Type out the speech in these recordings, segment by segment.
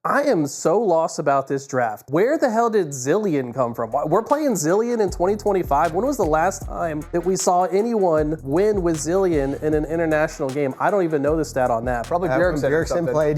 I am so lost about this draft. Where the hell did Zillion come from? We're playing Zillion in 2025. When was the last time that we saw anyone win with Zillion in an international game? I don't even know the stat on that. Probably Bjergsen played.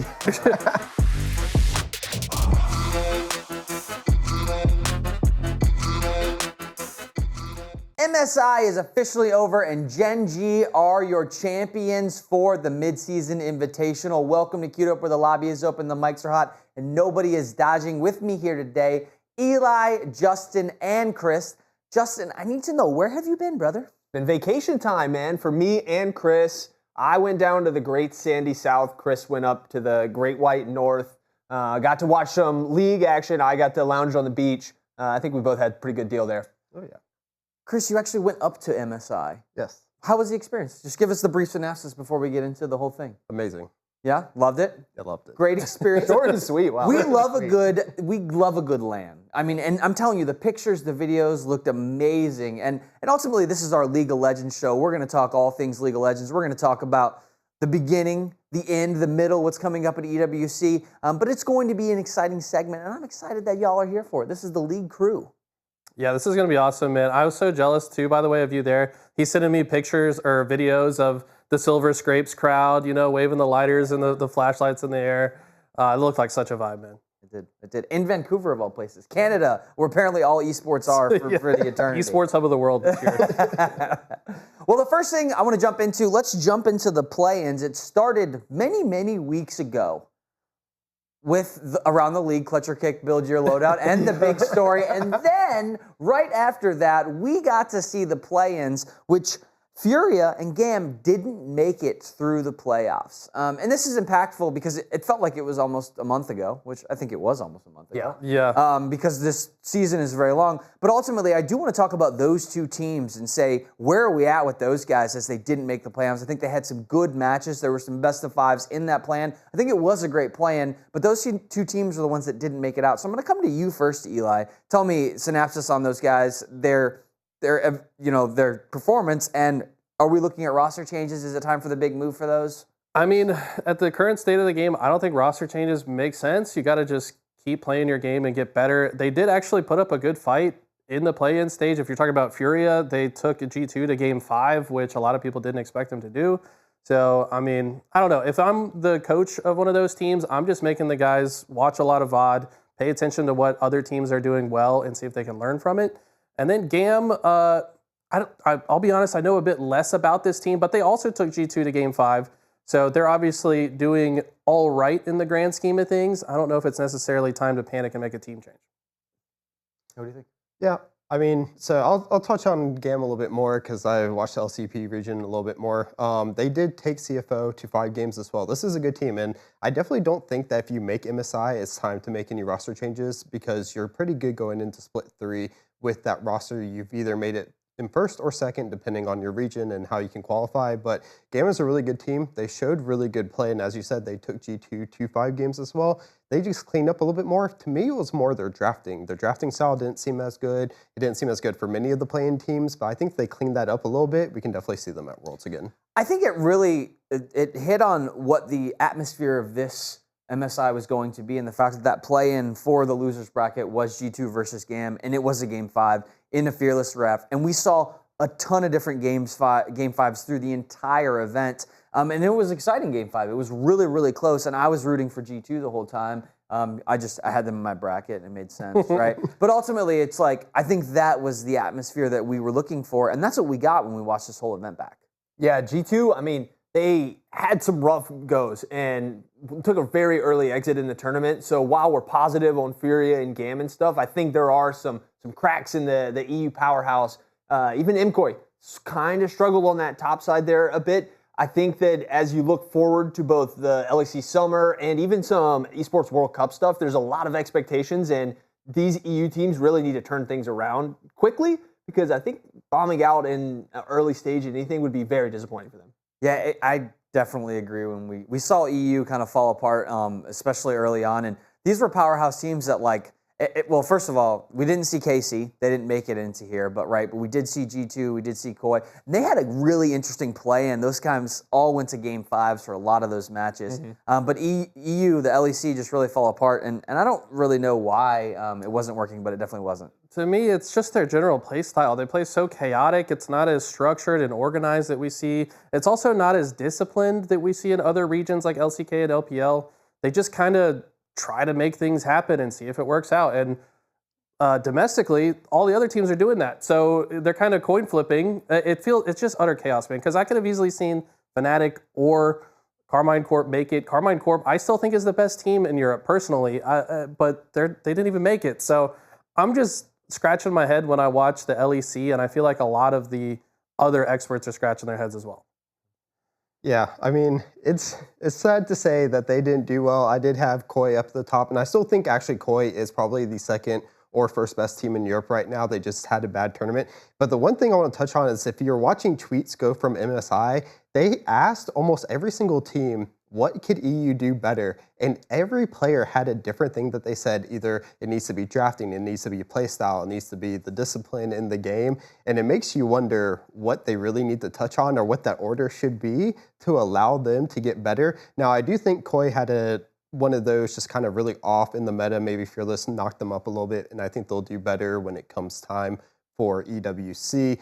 MSI is officially over, and Gen.G are your champions for the Mid Season Invitational. Welcome to Queued Up, where the lobby is open, the mics are hot, and nobody is dodging. With me here today, Eli, Justin, and Chris. Justin, I need to know, where have you been, brother? Been vacation time, man, for me and Chris. I went down to the Great Sandy South. Chris went up to the Great White North. Got to watch some league action. I got to lounge on the beach. I think we both had a pretty good deal there. Oh, yeah. Chris, you actually went up to MSI. Yes. How was the experience? Just give us the brief synopsis before we get into the whole thing. Amazing. Yeah, loved it. I loved it. Great experience. Short and sweet. Wow. We love a good LAN. I mean, and I'm telling you, the pictures, the videos looked amazing. And ultimately, this is our League of Legends show. We're going to talk all things League of Legends. We're going to talk about the beginning, the end, the middle, what's coming up at EWC. But it's going to be an exciting segment, and I'm excited that y'all are here for it. This is the League crew. Yeah, this is going to be awesome, man. I was so jealous, too, by the way, of you there. He's sending me pictures or videos of the Silver Scrapes crowd, you know, waving the lighters and the flashlights in the air. It looked like such a vibe, man. It did. In Vancouver, of all places. Canada, where apparently all esports are for the eternity. Esports hub of the world this year. Well, the first thing I want to jump into, let's jump into the play-ins. It started many, many weeks ago with Around the League, Clutch or Kick, Build Your Loadout, and the big story. And then, right after that, we got to see the play-ins, which Furia and GAM didn't make it through the playoffs. And this is impactful because it felt like it was almost a month ago, which I think it was almost a month ago. Yeah. Because this season is very long. But ultimately, I do want to talk about those two teams and say, where are we at with those guys as they didn't make the playoffs? I think they had some good matches. There were some best of fives in that plan. I think it was a great plan, but those two teams are the ones that didn't make it out. So I'm going to come to you first, Eli. Tell me synopsis on those guys, their performance, and are we looking at roster changes? Is it time for the big move for those? I mean, at the current state of the game, I don't think roster changes make sense. You got to just keep playing your game and get better. They did actually put up a good fight in the play-in stage. If you're talking about Furia, they took G2 to Game 5, which a lot of people didn't expect them to do. So, I mean, I don't know. If I'm the coach of one of those teams, I'm just making the guys watch a lot of VOD, pay attention to what other teams are doing well, and see if they can learn from it. And then GAM, I'll be honest, I know a bit less about this team, but they also took G2 to Game 5. So they're obviously doing all right in the grand scheme of things. I don't know if it's necessarily time to panic and make a team change. What do you think? Yeah, I mean, so I'll touch on GAM a little bit more because I watched the LCP region a little bit more. They did take CFO to 5 games as well. This is a good team, and I definitely don't think that if you make MSI, it's time to make any roster changes because you're pretty good going into Split 3 with that roster. You've either made it in first or second, depending on your region and how you can qualify. But GAM is a really good team. They showed really good play, and as you said, they took G2 to 5 games as well. They just cleaned up a little bit more. To me, it was more their drafting. Their drafting style didn't seem as good. It didn't seem as good for many of the play-in teams, but I think they cleaned that up a little bit. We can definitely see them at Worlds again. I think it really it hit on what the atmosphere of this MSI was going to be, and the fact that that play-in for the losers bracket was G2 versus GAM, and it was a Game 5 in a Fearless ref. And we saw a ton of different Game 5s through the entire event. And it was exciting Game 5. It was really, really close, and I was rooting for G2 the whole time. I had them in my bracket, and it made sense, right? But ultimately, it's like, I think that was the atmosphere that we were looking for, and that's what we got when we watched this whole event back. Yeah, G2, I mean, they had some rough goes and took a very early exit in the tournament. So while we're positive on Furia and GAM and stuff, I think there are some cracks in the EU powerhouse. Even MKOI kind of struggled on that top side there a bit. I think that as you look forward to both the LEC Summer and even some Esports World Cup stuff, there's a lot of expectations, and these EU teams really need to turn things around quickly because I think bombing out in an early stage in anything would be very disappointing for them. Yeah, I definitely agree. When we saw EU kind of fall apart, especially early on, and these were powerhouse teams that, like, Well, first of all, we didn't see Casey. They didn't make it into here, but we did see G2, we did see Koi. And they had a really interesting play, and those guys all went to game 5s for a lot of those matches. But EU, the LEC, just really fell apart, and I don't really know why it wasn't working, but it definitely wasn't. To me, it's just their general play style. They play so chaotic. It's not as structured and organized that we see. It's also not as disciplined that we see in other regions like LCK and LPL. They just kind of try to make things happen and see if it works out. And domestically, all the other teams are doing that. So they're kind of coin flipping. It's just utter chaos, man. Because I could have easily seen Fnatic or Carmine Corp make it. Carmine Corp, I still think, is the best team in Europe personally, but they didn't even make it. So I'm just scratching my head when I watch the LEC, and I feel like a lot of the other experts are scratching their heads as well. Yeah, I mean, it's sad to say that they didn't do well. I did have Koi up at the top, and I still think actually Koi is probably the second or first best team in Europe right now. They just had a bad tournament. But the one thing I want to touch on is if you're watching tweets go from MSI, they asked almost every single team, what could EU do better? And every player had a different thing that they said. Either it needs to be drafting, it needs to be play style, it needs to be the discipline in the game. And it makes you wonder what they really need to touch on or what that order should be to allow them to get better. Now, I do think Koi had one of those just kind of really off in the meta. Maybe Fearless knocked them up a little bit, and I think they'll do better when it comes time for EWC.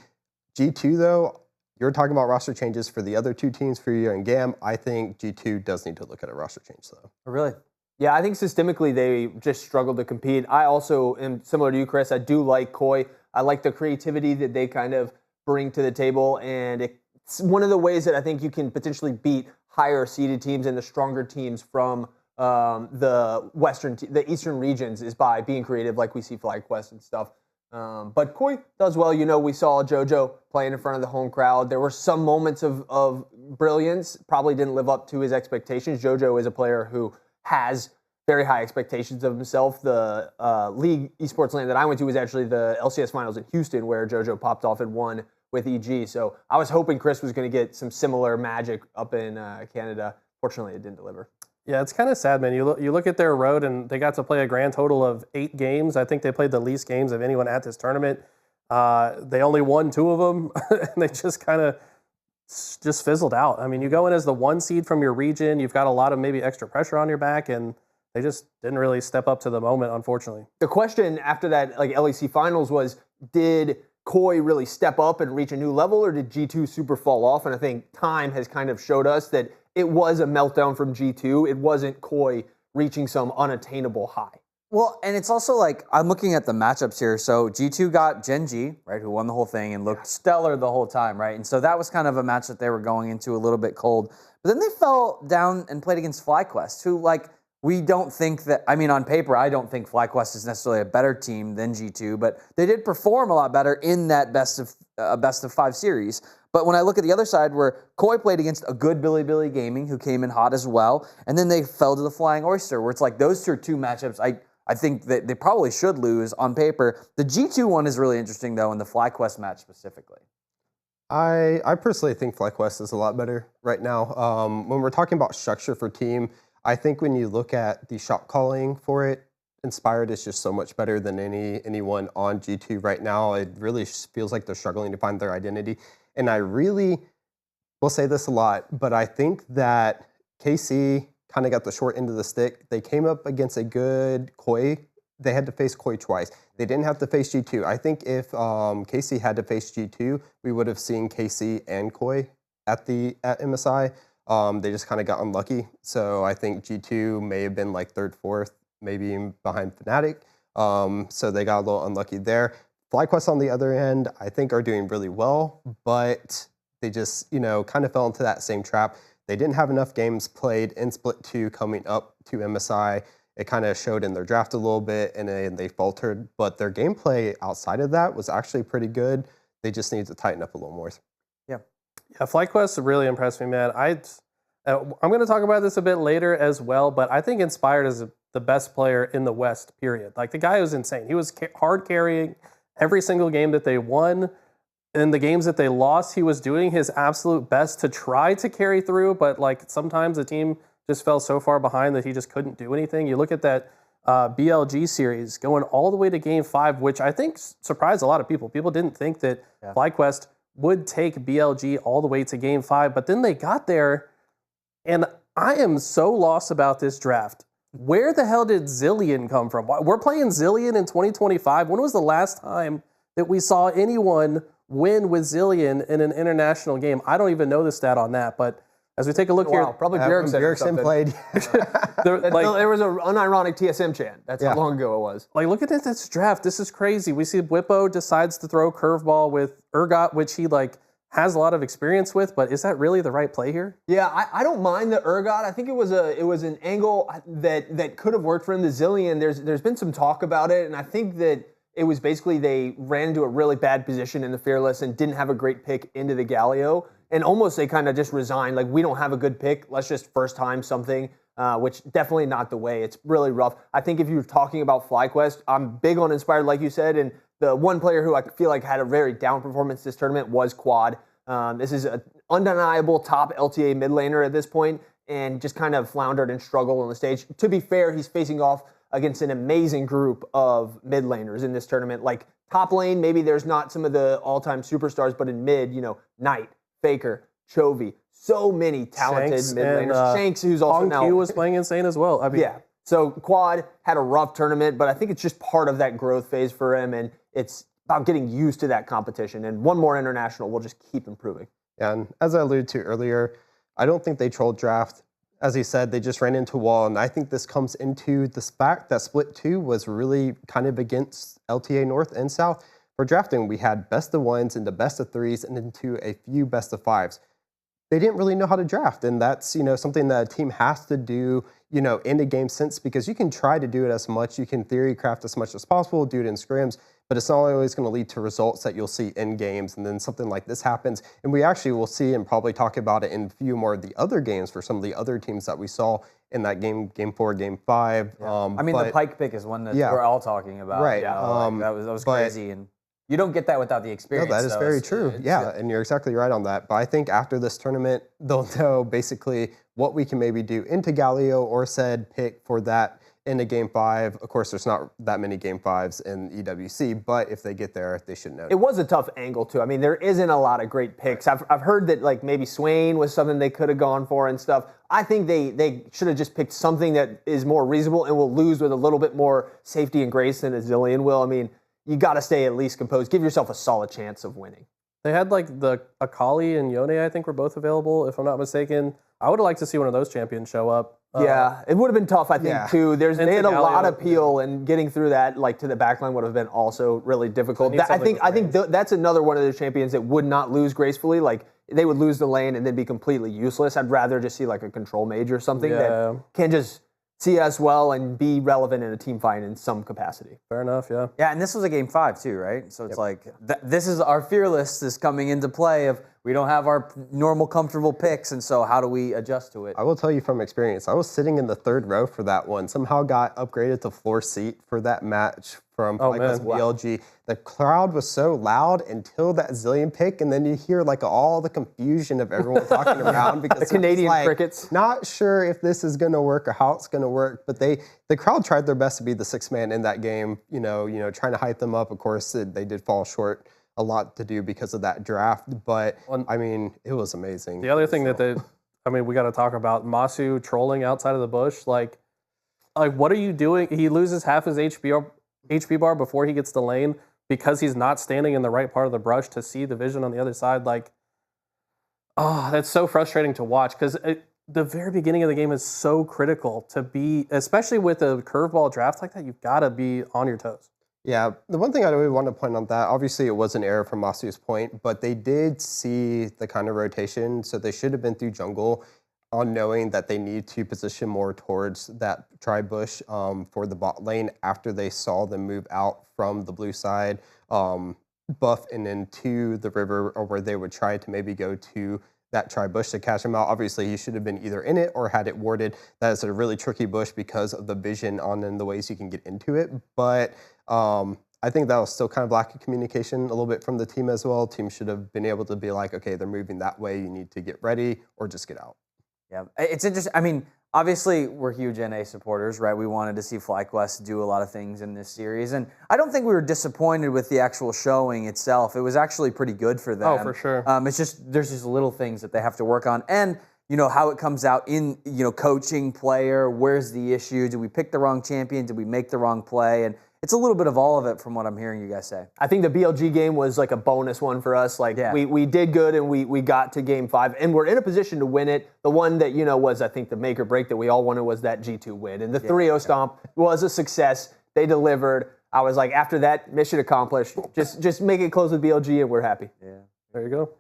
G2, though, you're talking about roster changes for the other two teams, Furia and GAM. I think G2 does need to look at a roster change, though. Really? Yeah, I think systemically they just struggled to compete. I also am similar to you, Chris. I do like Koi. I like the creativity that they kind of bring to the table, and it's one of the ways that I think you can potentially beat higher seeded teams and the stronger teams from the eastern regions is by being creative, like we see FlyQuest and stuff. But Koi does well. You know, we saw JoJo playing in front of the home crowd. There were some moments of brilliance, probably didn't live up to his expectations. JoJo is a player who has very high expectations of himself. The league esports land that I went to was actually the LCS finals in Houston, where JoJo popped off and won with EG. So I was hoping Chris was going to get some similar magic up in Canada. Fortunately, it didn't deliver. Yeah, it's kind of sad, man. You look at their road, and they got to play a grand total of 8 games. I think they played the least games of anyone at this tournament. They only won 2 of them, and they just kind of just fizzled out. I mean, you go in as the 1 seed from your region. You've got a lot of maybe extra pressure on your back, and they just didn't really step up to the moment, unfortunately. The question after that, like LEC finals, was did Koi really step up and reach a new level, or did G2 super fall off? And I think time has kind of showed us that it was a meltdown from G2. It wasn't Koi reaching some unattainable high. Well, and it's also like, I'm looking at the matchups here. So G2 got Gen.G, right, who won the whole thing and looked stellar the whole time, right? And so that was kind of a match that they were going into a little bit cold. But then they fell down and played against FlyQuest, who, like, we don't think that, I mean, on paper, I don't think FlyQuest is necessarily a better team than G2, but they did perform a lot better in that best of 5 series. But when I look at the other side, where Koi played against a good Billy Gaming, who came in hot as well, and then they fell to the Flying Oyster, where it's like those are 2 matchups I think that they probably should lose on paper. The G2 one is really interesting, though, in the FlyQuest match specifically. I personally think FlyQuest is a lot better right now. When we're talking about structure for team, I think when you look at the shot calling for it, Inspired is just so much better than anyone on G2 right now. It really feels like they're struggling to find their identity. And I really will say this a lot, but I think that KC kind of got the short end of the stick. They came up against a good Koi. They had to face Koi twice. They didn't have to face G2. I think if KC had to face G2, we would have seen KC and Koi at MSI. They just kind of got unlucky. So I think G2 may have been like 3rd, 4th, maybe behind Fnatic. So they got a little unlucky there. FlyQuest, on the other end, I think are doing really well, but they just, kind of fell into that same trap. They didn't have enough games played in Split 2 coming up to MSI. It kind of showed in their draft a little bit, and then they faltered. But their gameplay outside of that was actually pretty good. They just need to tighten up a little more. Yeah, FlyQuest really impressed me, man. I'm going to talk about this a bit later as well, but I think Inspired is the best player in the West, period. Like, the guy was insane. He was hard carrying every single game that they won. In the games that they lost, he was doing his absolute best to try to carry through, but like sometimes the team just fell so far behind that he just couldn't do anything. You look at that BLG series, going all the way to Game 5, which I think surprised a lot of people. People didn't think that FlyQuest would take BLG all the way to Game 5, but then they got there, and I am so lost about this draft. Where the hell did Zillion come from? We're playing Zillion in 2025. When was the last time that we saw anyone win with Zillion in an international game? I don't even know the stat on that, but as we take a look here, probably Bjergsen played. there was an unironic TSM chant. That's how long ago it was. Like, look at this draft. This is crazy. We see Whippo decides to throw curveball with Urgot, which he has a lot of experience with, but is that really the right play here? Yeah, I don't mind the Urgot. I think it was an angle that could have worked for him. The Zillion, there's been some talk about it, and I think that it was basically they ran into a really bad position in the Fearless and didn't have a great pick into the Galio, and almost they kind of just resigned, like, we don't have a good pick, let's just first time something, which definitely not the way. It's really rough. I think if you're talking about FlyQuest, I'm big on Inspired, like you said, and the one player who I feel like had a very down performance this tournament was Quad. This is an undeniable top LTA mid laner at this point, and just kind of floundered and struggled on the stage. To be fair, he's facing off against an amazing group of mid laners in this tournament. Like, top lane, maybe there's not some of the all-time superstars, but in mid, Knight, Faker, Chovy, so many talented mid laners. Shanks, who's also now... Q was playing insane as well. I mean, yeah. So Quad had a rough tournament, but I think it's just part of that growth phase for him, and it's about getting used to that competition. And one more international will just keep improving. Yeah, and as I alluded to earlier, I don't think they trolled draft. As he said, they just ran into a wall, and I think this comes into the fact that Split 2 was really kind of against LTA North and South. For drafting, we had best of ones into best of threes and into a few best of fives. They didn't really know how to draft, and that's something that a team has to do in a game sense, because you can try to do it as much, you can theory craft as much as possible, do it in scrims, but it's not always going to lead to results that you'll see in games, and then something like this happens, and we actually will see and probably talk about it in a few more of the other games for some of the other teams that we saw in that game 4, game 5. Yeah. The Pike pick is one that we're all talking about. Right. That was crazy, and you don't get that without the experience. No, that is very true. And you're exactly right on that. But I think after this tournament, they'll know basically what we can maybe do into Galio or said pick for that in a game 5. Of course, there's not that many game 5s in EWC, but if they get there, they should know. It was a tough angle too. I mean, there isn't a lot of great picks. I've heard that like maybe Swain was something they could have gone for and stuff. I think they should have just picked something that is more reasonable and will lose with a little bit more safety and grace than a Zillion will. I mean, you got to stay at least composed. Give yourself a solid chance of winning. They had like the Akali and Yone, I think, were both available, if I'm not mistaken. I would have liked to see one of those champions show up. Yeah, it would have been tough, I think, too. They had a lot of appeal, and getting through that, like to the backline, would have been also really difficult. I think that's another one of the champions that would not lose gracefully. Like, they would lose the lane and then be completely useless. I'd rather just see like a control mage or something that can just CS well and be relevant in a team fight in some capacity. Fair enough, yeah. Yeah, and this was a game 5 too, right? So it's like, this is our fearless is coming into play of we don't have our normal comfortable picks, and so how do we adjust to it? I will tell you from experience, I was sitting in the 3rd row for that one. Somehow got upgraded to floor seat for that match from BLG. The crowd was so loud until that Zillion pick, and then you hear like all the confusion of everyone talking around because the Canadian crickets. Not sure if this is going to work or how it's going to work, but the crowd tried their best to be the 6th man in that game. Trying to hype them up. Of course, they did fall short. A lot to do because of that draft, but I mean, it was amazing. The other thing we got to talk about, Masu trolling outside of the bush. Like, what are you doing? He loses half his HP bar before he gets the lane because he's not standing in the right part of the brush to see the vision on the other side. Like, that's so frustrating to watch because the very beginning of the game is so critical to be, especially with a curveball draft like that. You've got to be on your toes. Yeah, the one thing I really want to point on that, obviously it was an error from Masu's point, but they did see the kind of rotation, so they should have been through jungle on knowing that they need to position more towards that tri-bush for the bot lane after they saw them move out from the blue side buff and into the river, or where they would try to maybe go to that tri-bush to catch him out. Obviously, he should have been either in it or had it warded. That is a really tricky bush because of the vision on and the ways you can get into it, but I think that was still kind of lack of communication a little bit from the team as well. Team should have been able to be like, okay, they're moving that way. You need to get ready or just get out. Yeah, it's interesting. I mean, obviously, we're huge NA supporters, right? We wanted to see FlyQuest do a lot of things in this series. And I don't think we were disappointed with the actual showing itself. It was actually pretty good for them. Oh, for sure. It's just, there's just little things that they have to work on. And, how it comes out in, coaching, player, where's the issue? Did we pick the wrong champion? Did we make the wrong play? And it's a little bit of all of it from what I'm hearing you guys say. I think the BLG game was like a bonus one for us. Like we did good and we got to game 5 and we're in a position to win it. The one that, was I think the make or break that we all wanted was that G2 win. And the 3-0 stomp was a success. They delivered. I was like, after that, mission accomplished. Just make it close with BLG and we're happy. Yeah. There you go.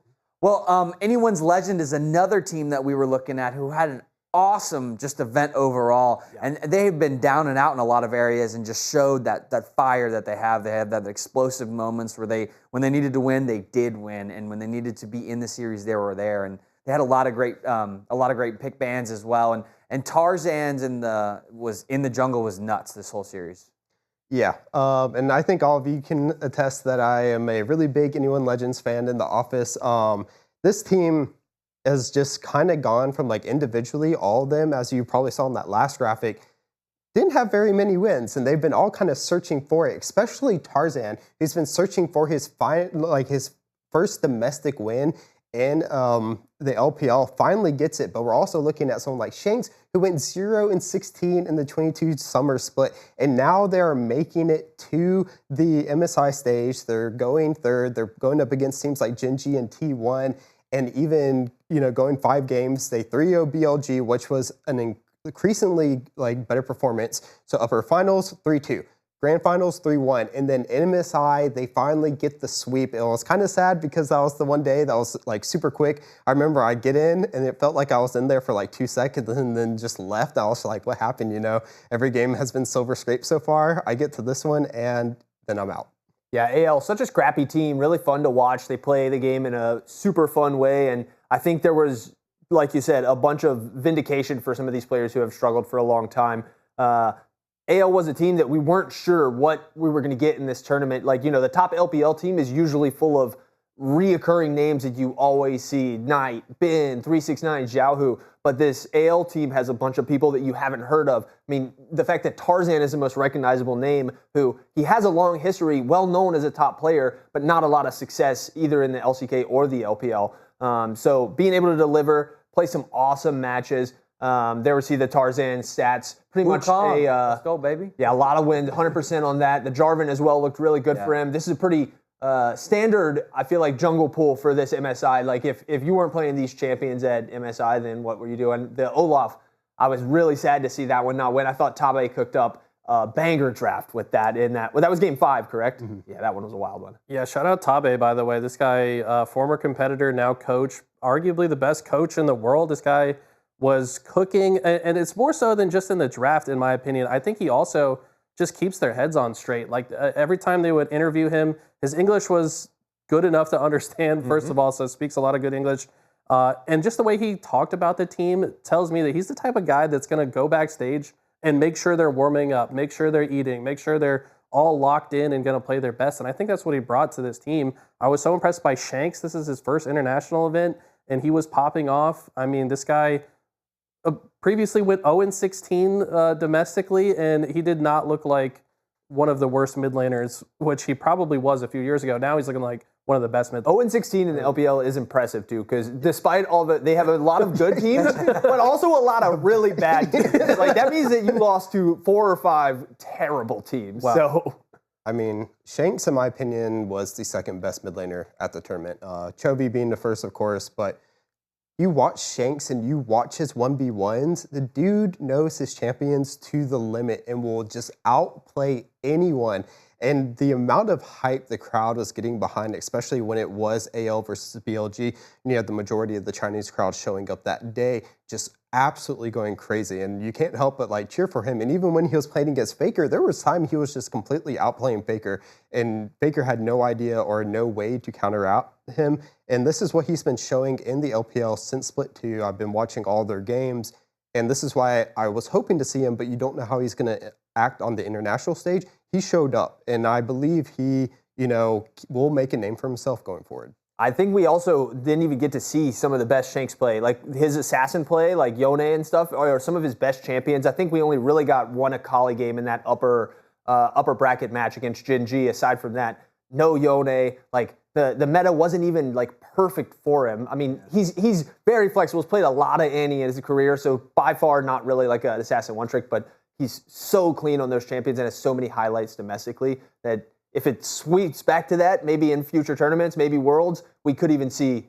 Well, Anyone's Legend is another team that we were looking at who had an awesome just event overall. Yeah. And they've been down and out in a lot of areas and just showed that fire that they have. They have that explosive moments where when they needed to win, they did win. And when they needed to be in the series, they were there. And they had a lot of great pick bans as well. And Tarzan's in the jungle was nuts this whole series. Yeah, and I think all of you can attest that I am a really big Anyone Legends fan in the office. This team has just kind of gone from like individually, all of them, as you probably saw in that last graphic, didn't have very many wins, and they've been all kind of searching for it, especially Tarzan, who's been searching for his first domestic win in the LPL, finally gets it. But we're also looking at someone like Shanks, who went 0-16 in the 22 summer split, and now they're making it to the MSI stage. They're going third. They're going up against teams like GenG and T1, and even going 5 games. They 3-0 BLG, which was an increasingly better performance. So upper finals 3-2. Grand Finals 3-1, and then MSI, they finally get the sweep. It was kind of sad because that was the one day that was super quick. I remember I get in and it felt like I was in there for 2 seconds and then just left. I was like, what happened? Every game has been silver scrape so far. I get to this one and then I'm out. Yeah, AL, such a scrappy team, really fun to watch. They play the game in a super fun way, and I think there was, like you said, a bunch of vindication for some of these players who have struggled for a long time. AL was a team that we weren't sure what we were going to get in this tournament. The top LPL team is usually full of reoccurring names that you always see. Knight, Bin, 369, Xiaohu. But this AL team has a bunch of people that you haven't heard of. I mean, the fact that Tarzan is the most recognizable name, who he has a long history, well known as a top player, but not a lot of success either in the LCK or the LPL. So being able to deliver, play some awesome matches. There we see the Tarzan stats. Pretty much let's go, baby. Yeah, a lot of wins, 100% on that. The Jarvan as well looked really good for him. This is a pretty standard, I feel like, jungle pool for this MSI. If you weren't playing these champions at MSI, then what were you doing? The Olaf, I was really sad to see that one not win. I thought Tabe cooked up a banger draft with that in that. Well, that was game 5, correct? Mm-hmm. Yeah, that one was a wild one. Yeah, shout out Tabe, by the way. This guy, former competitor, now coach, arguably the best coach in the world. This guy was cooking, and it's more so than just in the draft, in my opinion. I think he also just keeps their heads on straight. Every time they would interview him, his English was good enough to understand, first of all, so speaks a lot of good English. And just the way he talked about the team tells me that he's the type of guy that's going to go backstage and make sure they're warming up, make sure they're eating, make sure they're all locked in and going to play their best. And I think that's what he brought to this team. I was so impressed by Shanks. This is his first international event, and he was popping off. I mean, this guy previously went 0-16 domestically, and he did not look like one of the worst mid laners, which he probably was a few years ago. Now he's looking like one of the best mid. 0-16 in the LPL is impressive too, because despite all they have a lot of good teams, but also a lot of really bad teams. That means that you lost to 4 or 5 terrible teams. Wow. So, I mean, Shanks, in my opinion, was the second best mid laner at the tournament. Chovy being the first, of course, but you watch Shanks and you watch his 1v1s, the dude knows his champions to the limit and will just outplay anyone. And the amount of hype the crowd was getting behind, especially when it was AL versus BLG, and you had the majority of the Chinese crowd showing up that day, just absolutely going crazy. And you can't help but cheer for him. And even when he was playing against Faker, there was time he was just completely outplaying Faker, and Faker had no idea or no way to counter out him. And this is what he's been showing in the LPL since Split 2. I've been watching all their games, and this is why I was hoping to see him, but you don't know how he's going to act on the international stage. He showed up, and I believe he, will make a name for himself going forward. I think we also didn't even get to see some of the best Shanks play, like his assassin play, like Yone and stuff, or some of his best champions. I think we only really got one Akali game in that upper bracket match against Gen.G. Aside from that, no Yone. Like the meta wasn't even like perfect for him. I mean, he's very flexible. He's played a lot of Annie in his career, so by far not really like an assassin one trick, but he's so clean on those champions and has so many highlights domestically that if it sweeps back to that, maybe in future tournaments, maybe Worlds, we could even see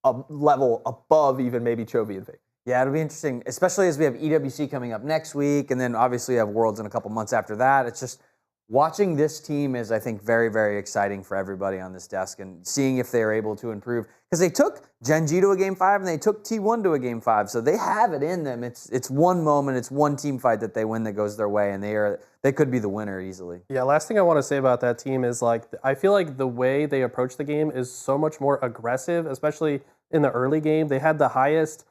a level above even maybe Chovy and Fake. Yeah, it'll be interesting, especially as we have EWC coming up next week, and then obviously we have Worlds in a couple months after that. It's just watching this team is, I think, very, very exciting for everybody on this desk, and seeing if they're able to improve. Because they took Gen.G to a Game 5, and they took T1 to a Game 5, so they have it in them. It's one moment, it's one team fight that they win that goes their way, and they could be the winner easily. Yeah, last thing I want to say about that team is like I feel like the way they approach the game is so much more aggressive, especially in the early game. They had the highest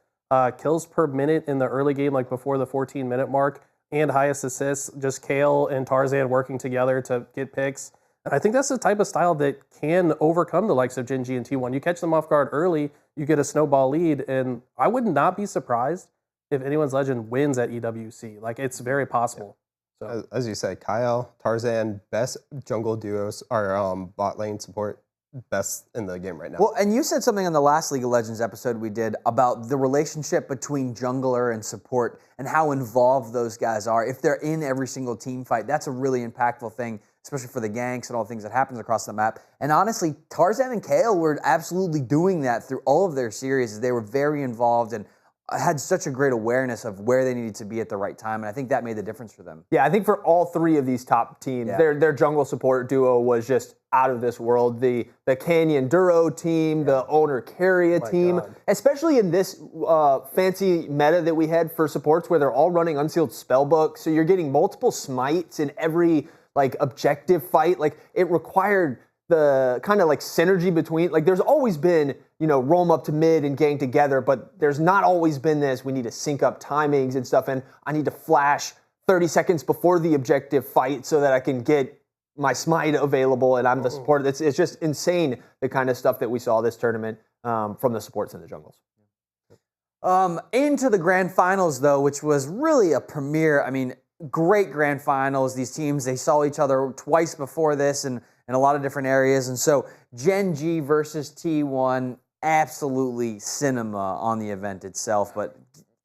kills per minute in the early game, like before the 14-minute mark, and highest assists, just Kale and Tarzan working together to get picks. And I think that's the type of style that can overcome the likes of Gen.G and T1. You catch them off guard early, you get a snowball lead, and I would not be surprised if anyone's legend wins at EWC. Like, it's very possible. Yeah. So, as you said, Kyle, Tarzan, best jungle duos are bot lane support. Best in the game right now. Well, and you said something on the last League of Legends episode we did about the relationship between jungler and support and how involved those guys are. If they're in every single team fight, that's a really impactful thing, especially for the ganks and all the things that happens across the map. And honestly, Tarzan and Kale were absolutely doing that through all of their series. They were very involved and had such a great awareness of where they needed to be at the right time, and I think that made the difference for them. Yeah, I think for all three of these top teams, their jungle support duo was just out of this world. The Canyon Duro team, the Owner Carrier team, especially in this fancy meta that we had for supports where they're all running Unsealed Spellbook, so you're getting multiple smites in every like objective fight. Like it required the kind of like synergy between, like there's always been, you know, roam up to mid and gang together, but there's not always been this, we need to sync up timings and stuff, and I need to flash 30 seconds before the objective fight so that I can get my smite available and I'm the support. It's just insane the kind of stuff that we saw this tournament from the supports in the jungles. Into the grand finals though, which was really a premiere. I mean, great grand finals. These teams, they saw each other twice before this and in a lot of different areas. And so Gen.G versus T1, absolutely cinema on the event itself. But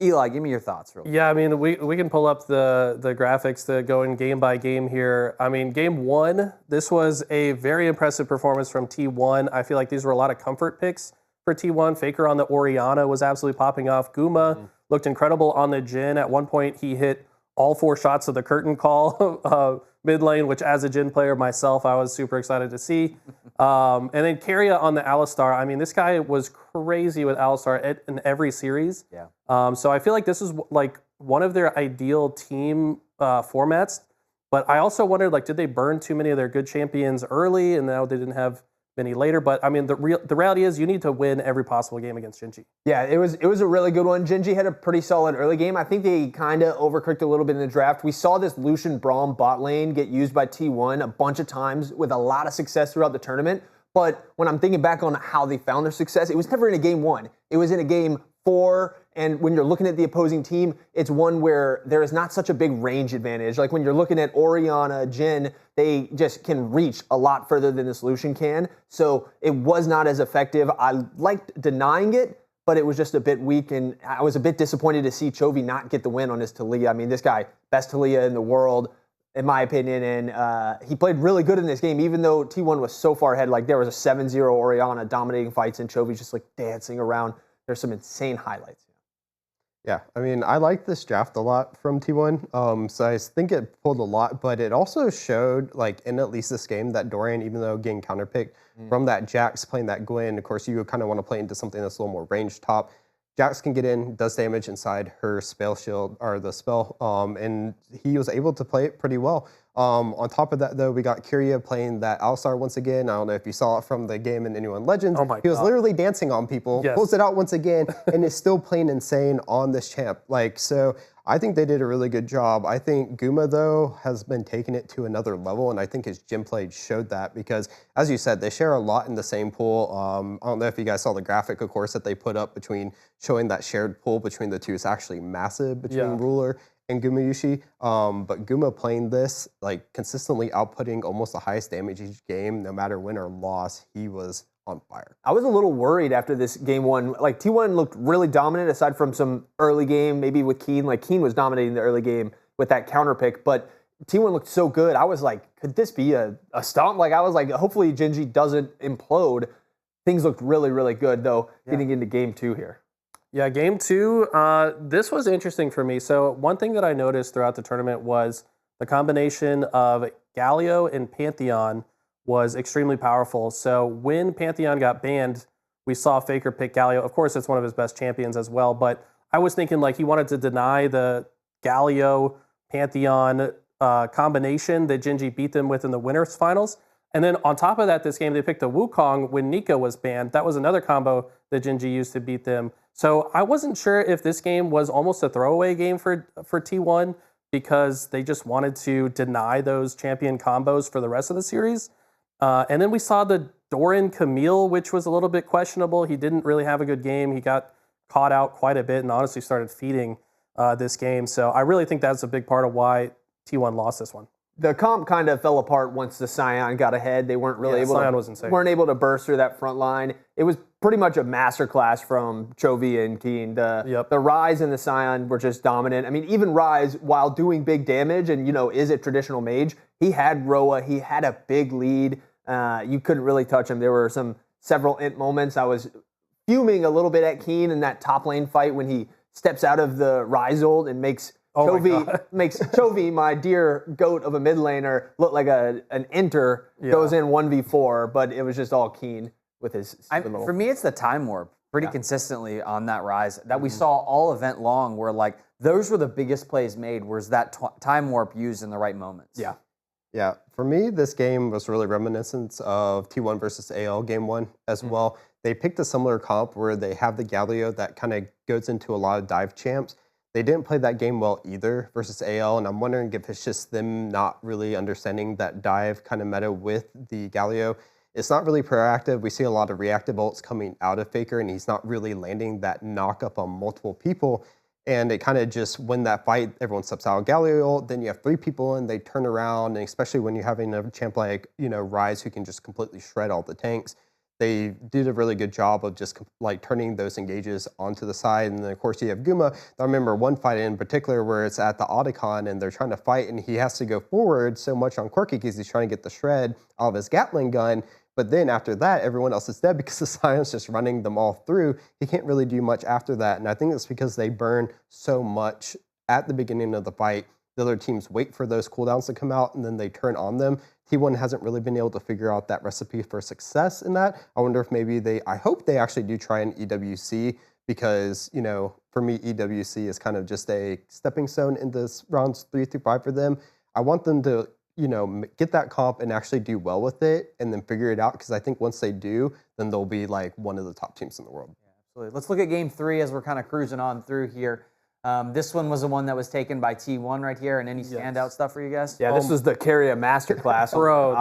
Eli, give me your thoughts real quick. Yeah, I mean, we can pull up the graphics to go in game by game here. I mean, game one, this was a very impressive performance from T1. I feel like these were a lot of comfort picks for T1. Faker on the Orianna was absolutely popping off. Guma looked incredible on the Jhin. At one point, he hit all 4 shots of the curtain call mid lane, which as a Jhin player myself, I was super excited to see. And then Keria on the Alistar. I mean, this guy was crazy with Alistar in every series. Yeah. So I feel like this is like one of their ideal team formats. But I also wondered, like, did they burn too many of their good champions early, and now they didn't have many later? But I mean, the reality is you need to win every possible game against Gen.G. Yeah, it was a really good one. Gen.G had a pretty solid early game. I think they kind of overcooked a little bit in the draft. We saw this Lucian Braum bot lane get used by T1 a bunch of times with a lot of success throughout the tournament. But when I'm thinking back on how they found their success, it was never in a game 1. It was in a game 4. And when you're looking at the opposing team, it's one where there is not such a big range advantage. Like when you're looking at Orianna, Jhin, they just can reach a lot further than the solution can. So it was not as effective. I liked denying it, but it was just a bit weak. And I was a bit disappointed to see Chovy not get the win on his Taliyah. I mean, this guy, best Taliyah in the world, in my opinion. And he played really good in this game, even though T1 was so far ahead. Like there was a 7-0 Orianna dominating fights and Chovy's just like dancing around. There's some insane highlights. Yeah, I mean, I like this draft a lot from T1. So I think it pulled a lot, but it also showed, like, in at least this game, that Dorian, even though getting counterpicked from that Jax, playing that Gwen, of course, you kind of want to play into something that's a little more ranged top. Jax can get in, does damage inside her spell shield, or the spell, and he was able to play it pretty well. On top of that, though, we got Keria playing that Alistar once again. I don't know if you saw it from the game in Anyone Legends. Oh my he was God. literally dancing on people, pulls it out once again, and is still playing insane on this champ. Like, so I think they did a really good job. I think Guma, though, has been taking it to another level, and I think his gym play showed that because, as you said, they share a lot in the same pool. I don't know if you guys saw the graphic, of course, that they put up between showing that shared pool between the two. It's actually massive between Ruler and Guma Yushi. But Guma playing this, like consistently outputting almost the highest damage each game, no matter win or loss, he was on fire. I was a little worried after this game one. Like T1 looked really dominant aside from some early game, maybe with Keen. Like Keen was dominating the early game with that counter pick, but T1 looked so good. I was like, could this be a stomp? Like I was like, hopefully Gen.G doesn't implode. Things looked really, really good though, getting into game 2 here. Yeah, game 2, this was interesting for me. So one thing that I noticed throughout the tournament was the combination of Galio and Pantheon was extremely powerful. So when Pantheon got banned, we saw Faker pick Galio. Of course, it's one of his best champions as well, but I was thinking like he wanted to deny the Galio-Pantheon combination that Gen.G beat them with in the winners finals. And then on top of that, this game, they picked the Wukong when Nika was banned. That was another combo that Gen.G used to beat them. So I wasn't sure if this game was almost a throwaway game for T1 because they just wanted to deny those champion combos for the rest of the series. And then we saw the Doran Camille, which was a little bit questionable. He didn't really have a good game. He got caught out quite a bit and honestly started feeding this game. So I really think that's a big part of why T1 lost this one. The comp kind of fell apart once the Scion got ahead. They weren't really Scion was insane. weren't able to burst through that front line. It was pretty much a masterclass from Chovy and Keen. The Rise and the Scion were just dominant. I mean, even Rise, while doing big damage and, is a traditional mage, he had Roa. He had a big lead. You couldn't really touch him. There were several int moments. I was fuming a little bit at Keen in that top lane fight when he steps out of the Rise ult and makes Chovy, my dear goat of a mid laner, look like an enter, goes in 1v4, but it was just all Keen with his for me, it's the time warp pretty consistently on that Rise that we saw all event long where like those were the biggest plays made, whereas that time warp used in the right moments. Yeah, for me, this game was really reminiscent of T1 versus AL game 1 as well. They picked a similar comp where they have the Galio that kind of goes into a lot of dive champs. They didn't play that game well either versus AL, and I'm wondering if it's just them not really understanding that dive kind of meta with the Galio. It's not really proactive. We see a lot of reactive ults coming out of Faker, and he's not really landing that knock up on multiple people. And it kind of just, when that fight, everyone steps out of Galio ult, then you have 3 people in, they turn around, and especially when you're having a champ like, Rise who can just completely shred all the tanks, they did a really good job of just like turning those engages onto the side. And then of course you have Guma. I remember one fight in particular where it's at the Otacon and they're trying to fight and he has to go forward so much on Quirky because he's trying to get the shred out of his Gatling gun. But then after that, everyone else is dead because the Scion's just running them all through. He can't really do much after that. And I think it's because they burn so much at the beginning of the fight. The other teams wait for those cooldowns to come out and then they turn on them. T1 hasn't really been able to figure out that recipe for success in that. I wonder if maybe I hope they actually do try an EWC because, for me, EWC is kind of just a stepping stone into rounds 3 through 5 for them. I want them to, get that comp and actually do well with it and then figure it out because I think once they do, then they'll be like one of the top teams in the world. Yeah, absolutely. Let's look at game 3 as we're kind of cruising on through here. This one was the one that was taken by T1 right here. And any standout stuff for you guys? Yeah, this was the Carrier Masterclass. Bro.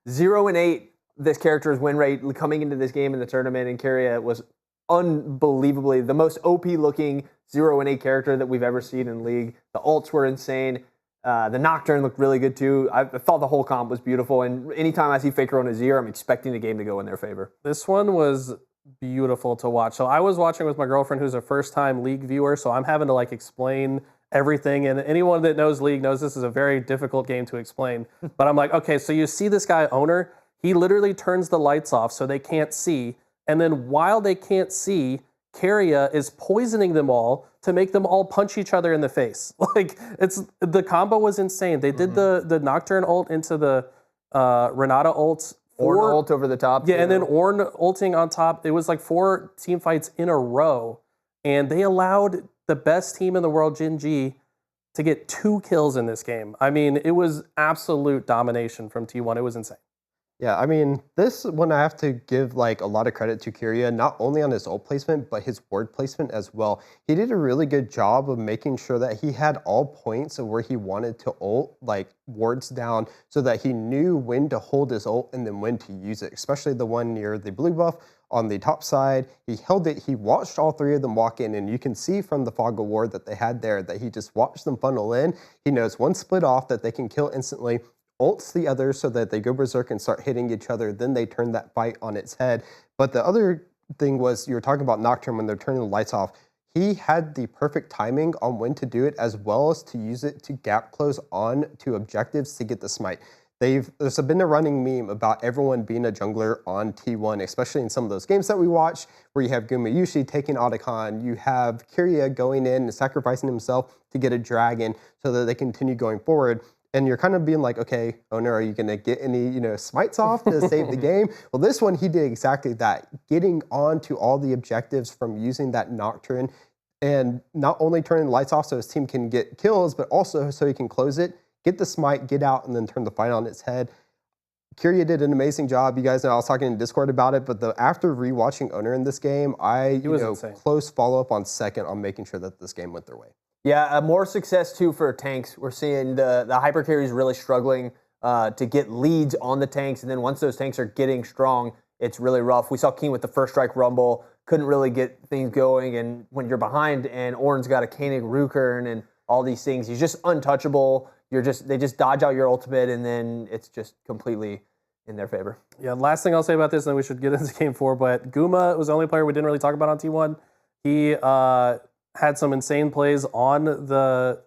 0-8, this character's win rate coming into this game in the tournament, and Carrier was unbelievably the most OP looking 0-8 character that we've ever seen in League. The ults were insane. The Nocturne looked really good too. I thought the whole comp was beautiful, and anytime I see Faker on a Zero, I'm expecting the game to go in their favor. This one was beautiful to watch. So I was watching with my girlfriend who's a first-time League viewer, so I'm having to explain everything, and anyone that knows League knows this is a very difficult game to explain. But I'm like, okay, so you see this guy, Owner, he literally turns the lights off so they can't see, and then while they can't see, Carrier is poisoning them all to make them all punch each other in the face. The combo was insane. They did the Nocturne ult into the Renata ult. Ornn ult over the top. Yeah, and then Ornn ulting on top. It was 4 team fights in a row, and they allowed the best team in the world, Gen.G, to get 2 kills in this game. I mean, it was absolute domination from T1. It was insane. Yeah, I mean, this one I have to give like a lot of credit to Kyria, not only on his ult placement, but his ward placement as well. He did a really good job of making sure that he had all points of where he wanted to ult, like wards down, so that he knew when to hold his ult and then when to use it, especially the one near the blue buff on the top side. He held it, he watched all three of them walk in, and you can see from the fog of war that they had there that he just watched them funnel in. He knows one split off that they can kill instantly, ults the others so that they go berserk and start hitting each other. Then they turn that fight on its head. But the other thing was, you were talking about Nocturne when they're turning the lights off. He had the perfect timing on when to do it, as well as to use it to gap close on to objectives to get the smite. There's been a running meme about everyone being a jungler on T1, especially in some of those games that we watch, where you have Gumayushi taking Otacon, you have Kyria going in and sacrificing himself to get a dragon so that they continue going forward. And you're kind of being like, okay, owner, are you going to get any, smites off to save the game? Well, this one, he did exactly that, getting on to all the objectives from using that Nocturne and not only turning the lights off so his team can get kills, but also so he can close it, get the smite, get out, and then turn the fight on its head. Kyria did an amazing job. You guys know I was talking in Discord about it, but after rewatching Owner in this game, close follow-up on second on making sure that this game went their way. Yeah, more success too for tanks. We're seeing the hyper carries really struggling to get leads on the tanks, and then once those tanks are getting strong, it's really rough. We saw Keen with the first strike rumble, couldn't really get things going, and when you're behind and Ornn's got a Koenig Rukern and all these things, he's just untouchable. They just dodge out your ultimate, and then it's just completely in their favor. Yeah, last thing I'll say about this, and then we should get into game 4, but Guma was the only player we didn't really talk about on T1. He had some insane plays on the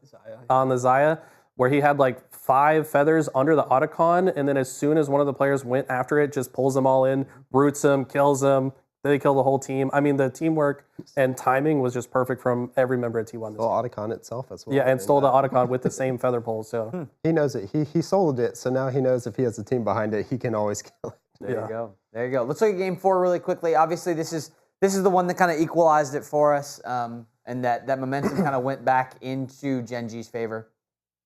Xayah, where he had like 5 feathers under the Otacon, and then as soon as one of the players went after it, just pulls them all in, roots them, kills them. They kill the whole team. I mean, the teamwork and timing was just perfect from every member of T1. Well, Otacon itself as well. Yeah, and stole the Otacon with the same feather pull. So he knows it. He sold it, so now he knows if he has a team behind it, he can always kill it. There you go. There you go. Let's look at game 4 really quickly. Obviously, this is the one that kind of equalized it for us, and that momentum kind of went back into Gen.G's favor.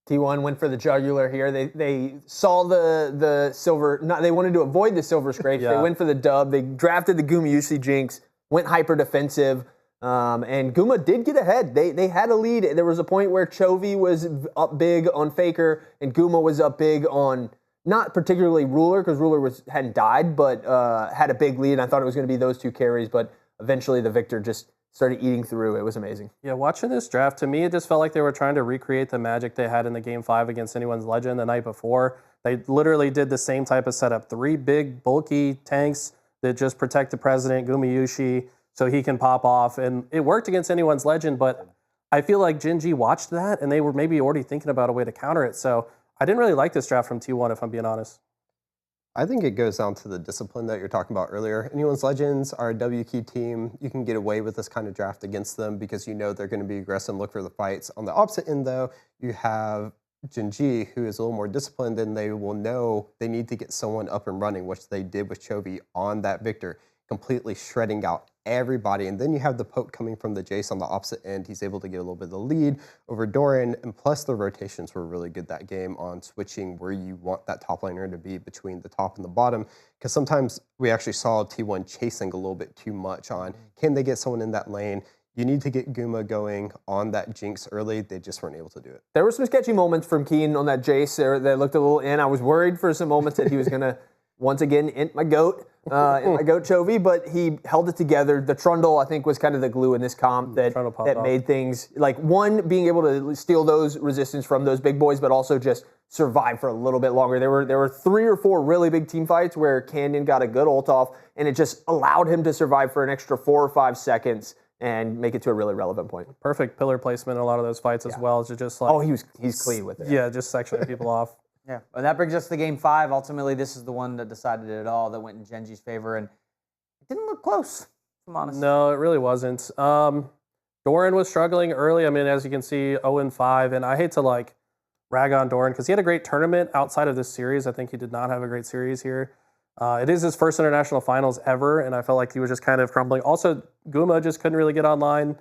T1 went for the jugular here. They saw the silver. They wanted to avoid the silver scrapes. Yeah. They went for the dub. They drafted the Gumayushi Jinx, went hyper defensive, and Guma did get ahead. They had a lead. There was a point where Chovy was up big on Faker, and Guma was up big on not particularly Ruler, because Ruler hadn't died, but had a big lead. And I thought it was going to be those 2 carries, but eventually the Victor just started eating through. It was amazing. yeah, watching this draft, to me, it just felt like they were trying to recreate the magic they had in the game 5 against Anyone's Legend the night before. They literally did the same type of setup. 3 big, bulky tanks that just protect the president, Gumayushi, so he can pop off. And it worked against Anyone's Legend, but I feel like Gen.G watched that, and they were maybe already thinking about a way to counter it. So I didn't really like this draft from T1, if I'm being honest. I think it goes down to the discipline that you're talking about earlier. Anyone's Legends are a W key team. You can get away with this kind of draft against them because you know they're going to be aggressive and look for the fights. On the opposite end, though, you have Gen.G, who is a little more disciplined, and they will know they need to get someone up and running, which they did with Chovy on that Victor, completely shredding out everybody. And then you have the poke coming from the Jace on the opposite end. He's able to get a little bit of the lead over Doran, and plus the rotations were really good that game on switching where you want that top laner to be between the top and the bottom, because sometimes we actually saw T1 chasing a little bit too much on, can they get someone in that lane? You need to get Guma going on that Jinx early. They just weren't able to do it. There were some sketchy moments from Keen on that Jace there that looked a little in. I was worried for some moments that he was going to once again int my goat. Chovy, but he held it together. The Trundle, I think, was kind of the glue in this comp that made things like, one, being able to steal those resistance from those big boys, but also just survive for a little bit longer. There were 3 or 4 really big team fights where Canyon got a good ult off, and it just allowed him to survive for an extra 4 or 5 seconds and make it to a really relevant point. Perfect pillar placement in a lot of those fights as well. To just like, he's clean with it. Yeah, just sectioning people off. Yeah, and that brings us to game 5. Ultimately, this is the one that decided it all, that went in Gen.G's favor, and it didn't look close, if I'm honest. No, it really wasn't. Doran was struggling early. I mean, as you can see, 0-5, and I hate to like rag on Doran because he had a great tournament outside of this series. I think he did not have a great series here. It is his first international finals ever, and I felt like he was just kind of crumbling. Also, Guma just couldn't really get online.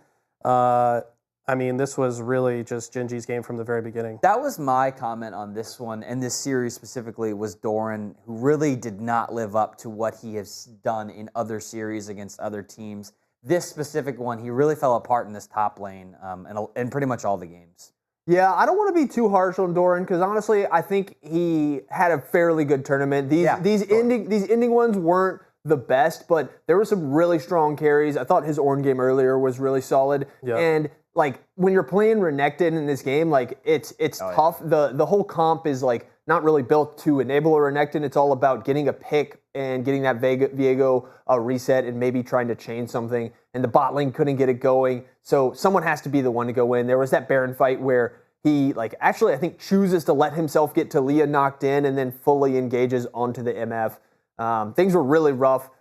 I I mean, this was really just Gen.G's game from the very beginning. That was my comment on this one, and this series specifically, was Doran, who really did not live up to what he has done in other series against other teams. This specific one, he really fell apart in this top lane and pretty much all the games. Yeah, I don't want to be too harsh on Doran because honestly, I think he had a fairly good tournament. These ending ones weren't the best, but there were some really strong carries. I thought his Ornn game earlier was really solid. Yeah. And like when you're playing Renekton in this game, like it's tough. Yeah. The whole comp is like not really built to enable a Renekton. It's all about getting a pick and getting that Viego reset and maybe trying to chain something. And the bot lane couldn't get it going, so someone has to be the one to go in. There was that Baron fight where he actually I think chooses to let himself get Talia knocked in and then fully engages onto the MF. Things were really rough.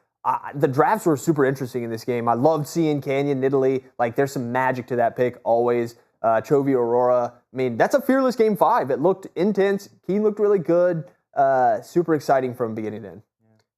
The drafts were super interesting in this game. I loved seeing Canyon, Nidalee. Like, there's some magic to that pick always. Chovy, Aurora. I mean, that's a fearless game 5. It looked intense. Keen looked really good. Super exciting from beginning to end.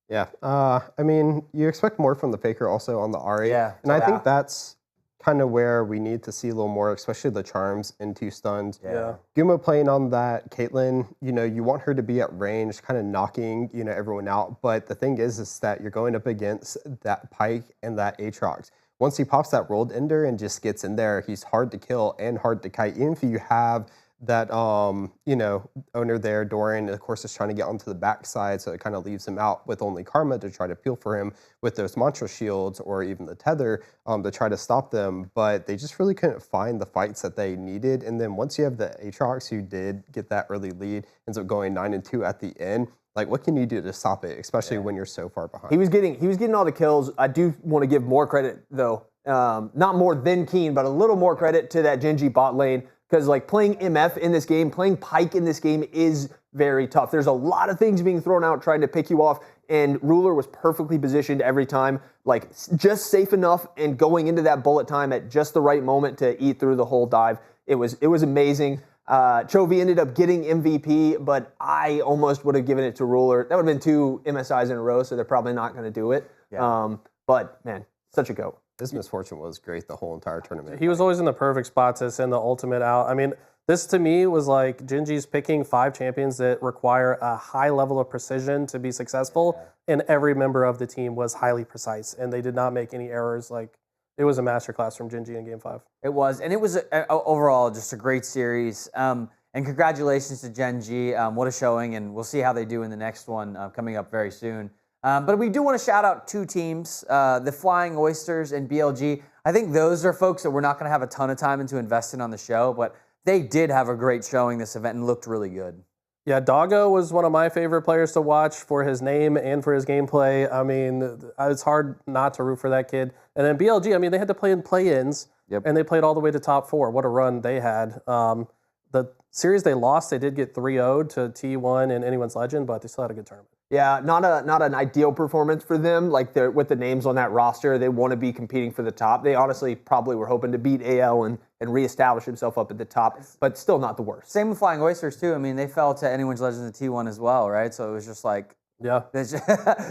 Yeah. I mean, you expect more from the Faker also on the Ahri. Yeah. And I think that's kind of where we need to see a little more, especially the charms and 2 stuns. Yeah. Gumo playing on that Caitlyn, you want her to be at range, kind of knocking, everyone out. But the thing is that you're going up against that Pyke and that Aatrox. Once he pops that rolled ender and just gets in there, he's hard to kill and hard to kite. Even if you have that, owner there, Doran, of course, is trying to get onto the backside, so it kind of leaves him out with only Karma to try to peel for him with those mantra shields or even the tether to try to stop them. But they just really couldn't find the fights that they needed. And then once you have the Aatrox, who did get that early lead, ends up going 9-2 at the end. Like, what can you do to stop it, especially when you're so far behind? He was getting all the kills. I do want to give more credit though, not more than Keen, but a little more credit to that Gen.G bot lane. Because like playing MF in this game, playing Pyke in this game is very tough. There's a lot of things being thrown out trying to pick you off, and Ruler was perfectly positioned every time, like just safe enough and going into that bullet time at just the right moment to eat through the whole dive. It was amazing. Chovy ended up getting MVP, but I almost would have given it to Ruler. That would have been 2 MSIs in a row, so they're probably not going to do it. Yeah. But man, such a goat. His misfortune was great the whole entire tournament. He was always in the perfect spot to send the ultimate out. I mean, this to me was like Gen.G's picking 5 champions that require a high level of precision to be successful, and every member of the team was highly precise, and they did not make any errors. Like, it was a masterclass from Gen.G in Game 5. It was, and it was overall just a great series. And congratulations to Gen.G. What a showing, and we'll see how they do in the next one coming up very soon. But we do want to shout out 2 teams, the Flying Oysters and BLG. I think those are folks that we're not going to have a ton of time into investing on the show, but they did have a great showing this event and looked really good. Yeah, Doggo was one of my favorite players to watch for his name and for his gameplay. I mean, it's hard not to root for that kid. And then BLG, I mean, they had to play in play-ins, and they played all the way to top 4. What a run they had. The series they lost, they did get 3-0'd to T1 and Anyone's Legend, but they still had a good tournament. Yeah, not an ideal performance for them. Like, with the names on that roster, they want to be competing for the top. They honestly probably were hoping to beat AL and reestablish himself up at the top, but still not the worst. Same with Flying Oysters too. I mean, they fell to Anyone's Legends at T1 as well, right? So it was just like, yeah, they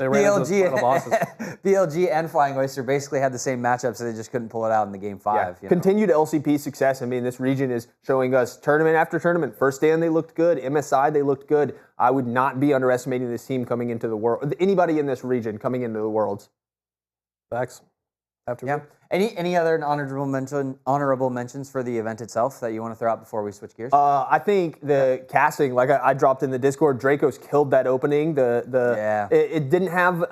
ran into the final bosses. BLG and Flying Oyster basically had the same matchup, so they just couldn't pull it out in the Game 5. Yeah. Continued LCP success. I mean, this region is showing us tournament after tournament. First stand, they looked good. MSI, they looked good. I would not be underestimating this team coming into the world. Anybody in this region coming into the Worlds. Facts. Yeah. Any other honorable mentions for the event itself that you want to throw out before we switch gears? I think the casting, like I dropped in the Discord, Draco's killed that opening. It didn't have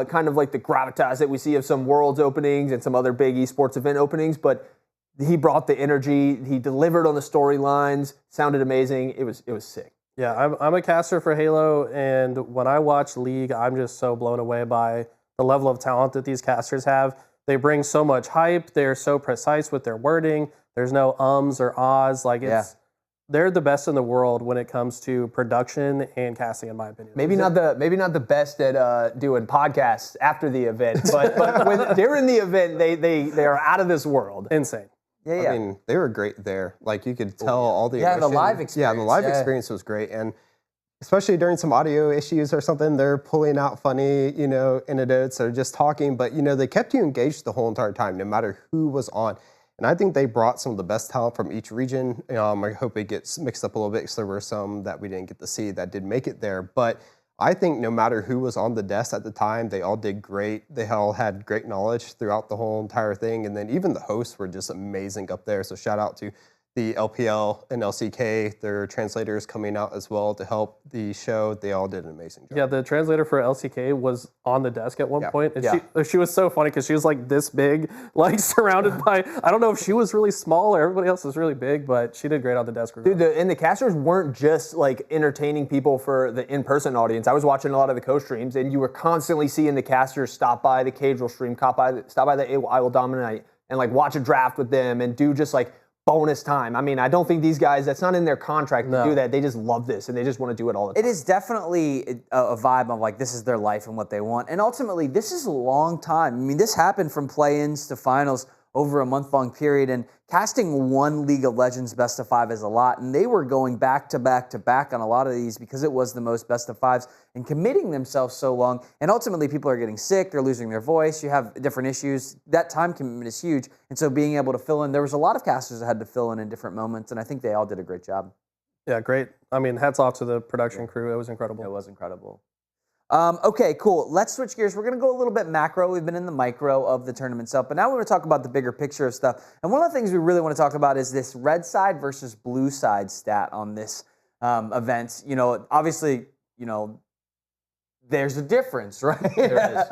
kind of like the gravitas that we see of some Worlds openings and some other big esports event openings, but he brought the energy. He delivered on the storylines. Sounded amazing. It was sick. Yeah, I'm a caster for Halo, and when I watch League, I'm just so blown away by the level of talent that these casters have. They bring so much hype. They're so precise with their wording. There's no ums or ahs. Like, they're the best in the world when it comes to production and casting, in my opinion. Maybe not the best at doing podcasts after the event, but when they're in the event, they are out of this world. Insane. Yeah. I mean, they were great there. Like, you could tell all the the emotion. live experience. Yeah, the live experience was great. And especially during some audio issues or something, they're pulling out funny, anecdotes or just talking. But, they kept you engaged the whole entire time, no matter who was on. And I think they brought some of the best talent from each region. I hope it gets mixed up a little bit because there were some that we didn't get to see that did make it there. But I think no matter who was on the desk at the time, they all did great. They all had great knowledge throughout the whole entire thing. And then even the hosts were just amazing up there. So shout out to the LPL and LCK, their translators coming out as well to help the show. They all did an amazing job. Yeah, the translator for LCK was on the desk at one point. And Yeah. she was so funny because she was like this big, like surrounded by, I don't know if she was really small or everybody else was really big, but she did great on the desk. Dude, and the casters weren't just like entertaining people for the in-person audience. I was watching a lot of the co-streams, and you were constantly seeing the casters stop by the casual stream, stop by the I Will Dominate, and like watch a draft with them and do just like bonus time. I mean, I don't think these guys, that's not in their contract to do that. They just love this and they just want to do it all the time. It is definitely a vibe of like, this is their life and what they want. And ultimately, this is a long time. I mean, this happened from play-ins to finals over a month-long period, and casting one League of Legends best of 5 is a lot, and they were going back to back to back on a lot of these because it was the most best of 5s and committing themselves so long, and ultimately people are getting sick, they're losing their voice, you have different issues. That time commitment is huge, and so being able to fill in, there was a lot of casters that had to fill in different moments, and I think they all did a great job. Yeah, great. I mean, hats off to the production crew. It was incredible. It was incredible. Okay, cool. Let's switch gears. We're going to go a little bit macro. We've been in the micro of the tournament itself, but now we're going to talk about the bigger picture of stuff. And one of the things we really want to talk about is this red side versus blue side stat on this event. You know, obviously, you know, there's a difference, right? There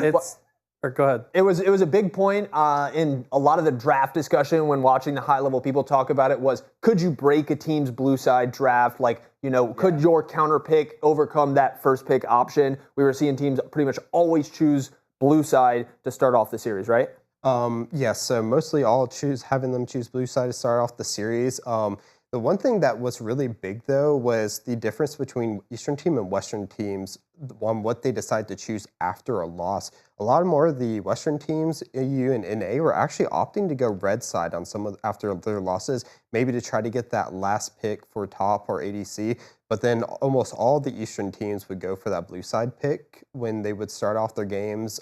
is. Or go ahead. It was a big point in a lot of the draft discussion when watching the high-level people talk about it was, could you break a team's blue side draft? Like, you know, could your counter pick overcome that first pick option? We were seeing teams pretty much always choose blue side to start off the series, right? Yes, so mostly having them choose blue side to start off the series. The one thing that was really big, though, was the difference between Eastern team and Western teams on what they decide to choose after a loss. A lot more of the Western teams, EU and NA, were actually opting to go red side on after their losses, maybe to try to get that last pick for top or ADC. But then almost all the Eastern teams would go for that blue side pick when they would start off their games,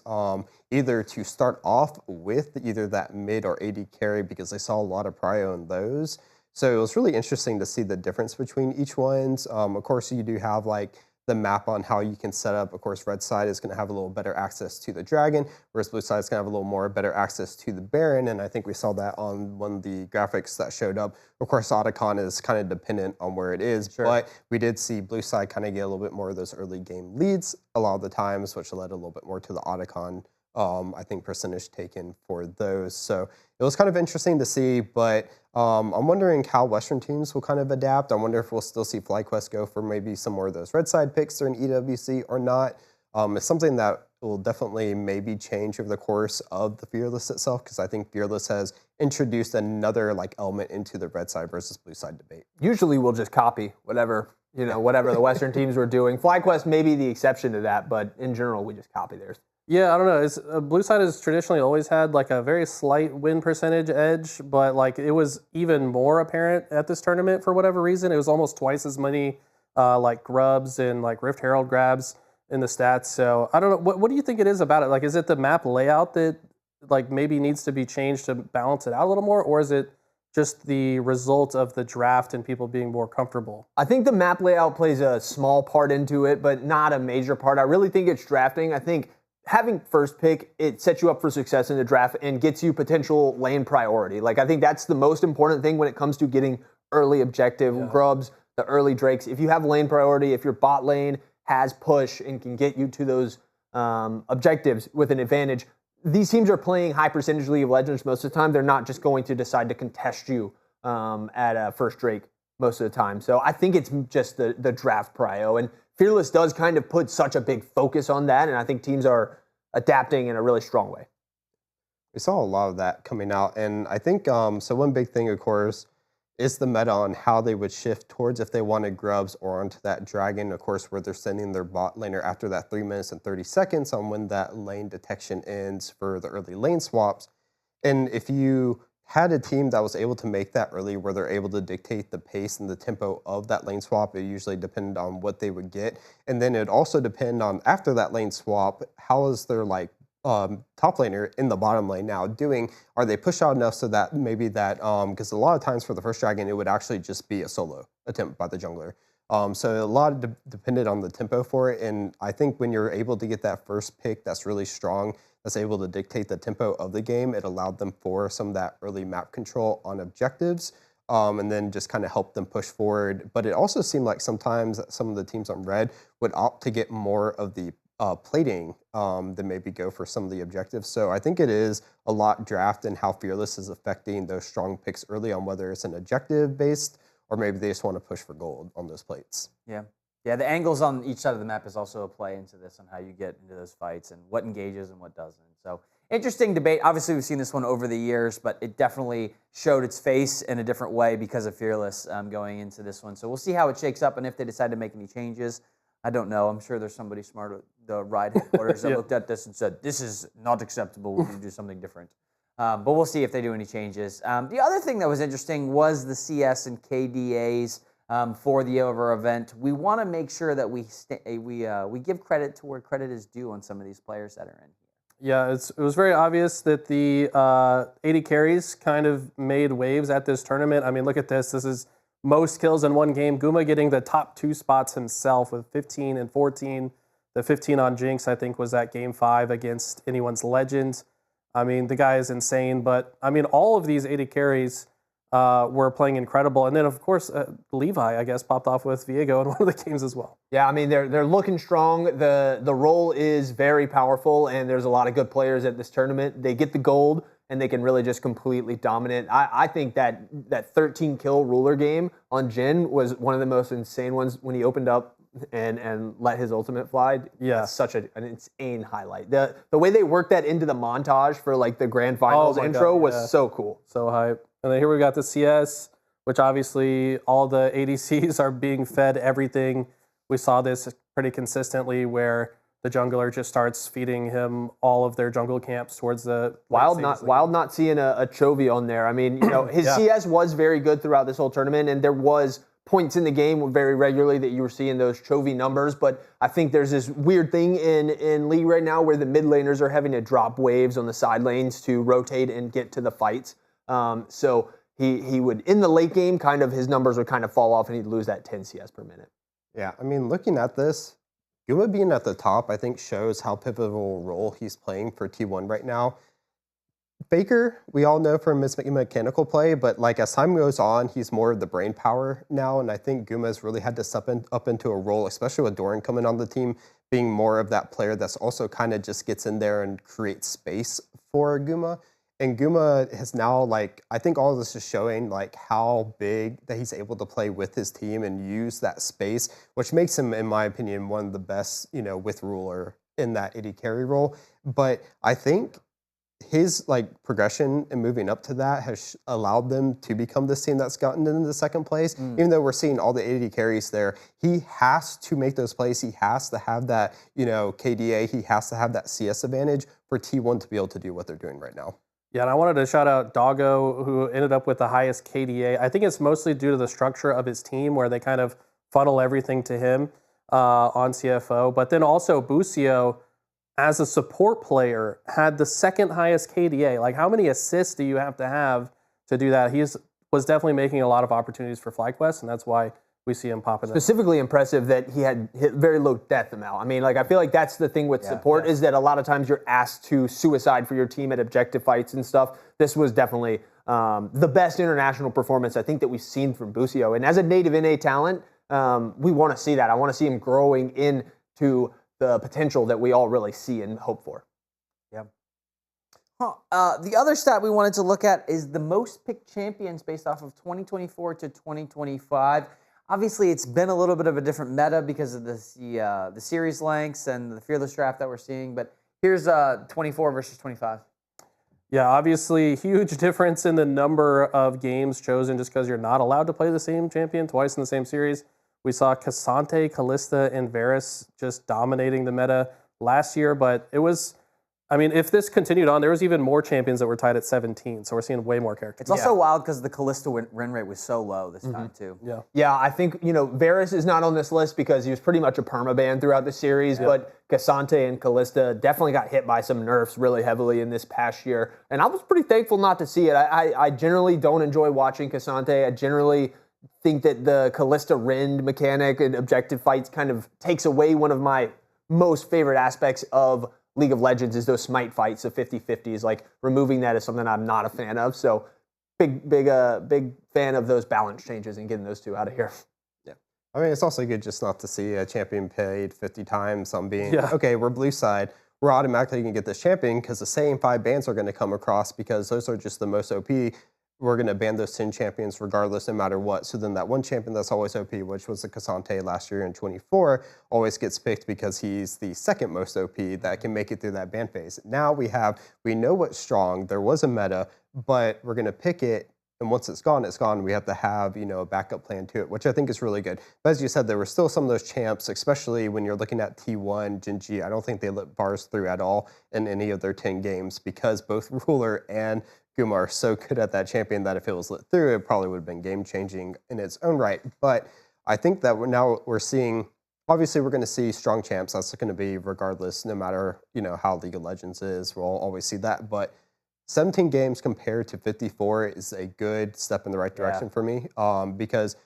either to start off with either that mid or AD carry because they saw a lot of prio in those. So it was really interesting to see the difference between each ones. Of course, you do have like the map on how you can set up. Of course, red side is going to have a little better access to the dragon, whereas blue side is going to have a little more better access to the baron. And I think we saw that on one of the graphics that showed up. Of course, Otacon is kind of dependent on where it is, but we did see blue side kind of get a little bit more of those early game leads a lot of the times, which led a little bit more to the Otacon, I think, percentage taken for those. So it was kind of interesting to see, but I'm wondering how Western teams will kind of adapt. I wonder if we'll still see FlyQuest go for maybe some more of those red side picks during EWC or not. It's something that will definitely maybe change over the course of the Fearless itself, because I think Fearless has introduced another like element into the red side versus blue side debate. Usually we'll just copy whatever the Western teams were doing. FlyQuest may be the exception to that, but in general we just copy theirs. Yeah, I don't know. Blue side has traditionally always had like a very slight win percentage edge, but like it was even more apparent at this tournament for whatever reason. It was almost twice as many like grubs and like Rift Herald grabs in the stats. So I don't know. What do you think it is about it? Like, is it the map layout that like maybe needs to be changed to balance it out a little more, or is it just the result of the draft and people being more comfortable? I think the map layout plays a small part into it, but not a major part. I really think it's drafting. I think having first pick, it sets you up for success in the draft and gets you potential lane priority. Like, I think that's the most important thing when it comes to getting early objective grubs, the early drakes. If you have lane priority, if your bot lane has push and can get you to those objectives with an advantage, these teams are playing high percentage League of Legends most of the time. They're not just going to decide to contest you at a first drake most of the time. So I think it's just the draft prio. And Fearless does kind of put such a big focus on that, and I think teams are adapting in a really strong way. We saw a lot of that coming out, and I think, so one big thing, of course, is the meta on how they would shift towards if they wanted grubs or onto that dragon, of course, where they're sending their bot laner after that 3 minutes and 30 seconds on when that lane detection ends for the early lane swaps. And if you had a team that was able to make that early where they're able to dictate the pace and the tempo of that lane swap, it usually depended on what they would get. And then it also depend on after that lane swap, how is their like top laner in the bottom lane now doing? Are they pushed out enough so that maybe that, because a lot of times for the first dragon, it would actually just be a solo attempt by the jungler. So a lot depended on the tempo for it. And I think when you're able to get that first pick that's really strong, that's able to dictate the tempo of the game, it allowed them for some of that early map control on objectives. And then just kind of help them push forward. But it also seemed like sometimes some of the teams on red would opt to get more of the plating than maybe go for some of the objectives. So I think it is a lot draft and how Fearless is affecting those strong picks early on, whether it's an objective based or maybe they just want to push for gold on those plates. Yeah. Yeah, the angles on each side of the map is also a play into this on how you get into those fights and what engages and what doesn't. So interesting debate. Obviously, we've seen this one over the years, but it definitely showed its face in a different way because of Fearless going into this one. So we'll see how it shakes up and if they decide to make any changes. I don't know. I'm sure there's somebody smart at the Riot headquarters that looked at this and said, this is not acceptable. We need to do something different. But we'll see if they do any changes. The other thing that was interesting was the CS and KDAs for the Ever event. We want to make sure that we give credit to where credit is due on some of these players that are in here. Yeah, it was very obvious that the 80 carries kind of made waves at this tournament. I mean, look at this. This is most kills in one game. Guma getting the top 2 spots himself with 15 and 14. The 15 on Jinx, I think, was that game 5 against anyone's Legend. I mean, the guy is insane. But, I mean, all of these 80 carries were playing incredible. And then, of course, Levi, I guess, popped off with Viego in one of the games as well. Yeah, I mean, they're looking strong. The role is very powerful, and there's a lot of good players at this tournament. They get the gold, and they can really just completely dominate. I think that 13-kill ruler game on Jin was one of the most insane ones when he opened up and let his ultimate fly. Yeah. That's such an insane highlight. The way they worked that into the montage for like the grand finals intro was so cool. So hype. And then here we got the CS, which obviously all the ADCs are being fed everything. We saw this pretty consistently where the jungler just starts feeding him all of their jungle camps towards the wild not seeing a Chovy on there. I mean, you know, his CS was very good throughout this whole tournament, and there was points in the game very regularly that you were seeing those Chovy numbers, but I think there's this weird thing in League right now where the mid laners are having to drop waves on the side lanes to rotate and get to the fights. So he would, in the late game, kind of his numbers would kind of fall off and he'd lose that 10 CS per minute. Yeah, I mean, looking at this, Guma being at the top, I think, shows how pivotal role he's playing for T1 right now. Faker, we all know from his mechanical play, but like as time goes on, he's more of the brain power now, and I think Guma's really had to step up into a role, especially with Doran coming on the team, being more of that player that's also kind of just gets in there and creates space for Guma. And Guma has now, like, I think all of this is showing, like, how big that he's able to play with his team and use that space, which makes him, in my opinion, one of the best, you know, with ruler in that 80 carry role. But I think his, like, progression and moving up to that has allowed them to become this team that's gotten into the second place. Even though we're seeing all the 80 carries there, he has to make those plays. He has to have that, you know, KDA. He has to have that CS advantage for T1 to be able to do what they're doing right now. Yeah, and I wanted to shout out Doggo, who ended up with the highest KDA. I think it's mostly due to the structure of his team where they kind of funnel everything to him on CFO. But then also Busio, as a support player, had the second highest KDA. Like, how many assists do you have to do that? He was definitely making a lot of opportunities for FlyQuest, and that's why we see him popping. Specifically impressive that he had hit very low death amount. I mean, like, I feel like that's the thing with support is that a lot of times you're asked to suicide for your team at objective fights and stuff. This was definitely the best international performance I think that we've seen from Busio. And as a native NA talent, we want to see that. I want to see him growing into the potential that we all really see and hope for. Yeah. The other stat we wanted to look at is the most picked champions based off of 2024 to 2025. Obviously, it's been a little bit of a different meta because of the series lengths and the Fearless draft that we're seeing. But here's 24 versus 25. Yeah, obviously, huge difference in the number of games chosen just because you're not allowed to play the same champion twice in the same series. We saw Cassante, Kalista, and Varus just dominating the meta last year, but it was I mean, if this continued on, there was even more champions that were tied at 17, so we're seeing way more characters. It's also wild because the Kalista win rate was so low this time, too. Yeah. Yeah, I think, Varus is not on this list because he was pretty much a permaban throughout the series, but Cassante and Kalista definitely got hit by some nerfs really heavily in this past year. And I was pretty thankful not to see it. I generally don't enjoy watching Cassante. I generally think that the Kalista Rend mechanic and objective fights kind of takes away one of my most favorite aspects of League of Legends is those smite fights of 50-50s. Like, removing that is something I'm not a fan of. So big fan of those balance changes and getting those two out of here. Yeah. I mean, it's also good just not to see a champion paid 50 times on being, okay, we're blue side. We're automatically going to get this champion because the same 5 bans are going to come across because those are just the most OP. We're going to ban those 10 champions regardless, no matter what. So then that one champion that's always OP, which was the Cassante last year in 24, always gets picked because he's the second most OP that can make it through that ban phase. Now we know what's strong. There was a meta, but we're going to pick it. And once it's gone, it's gone. We have to have, a backup plan to it, which I think is really good. But as you said, there were still some of those champs, especially when you're looking at T1, GenG. I don't think they let bars through at all in any of their 10 games because both Ruler and Guma are so good at that champion that if it was lit through, it probably would have been game-changing in its own right. But I think that we're seeing, obviously we're going to see strong champs. That's going to be regardless, no matter, how League of Legends is. We'll always see that. But 17 games compared to 54 is a good step in the right direction for me because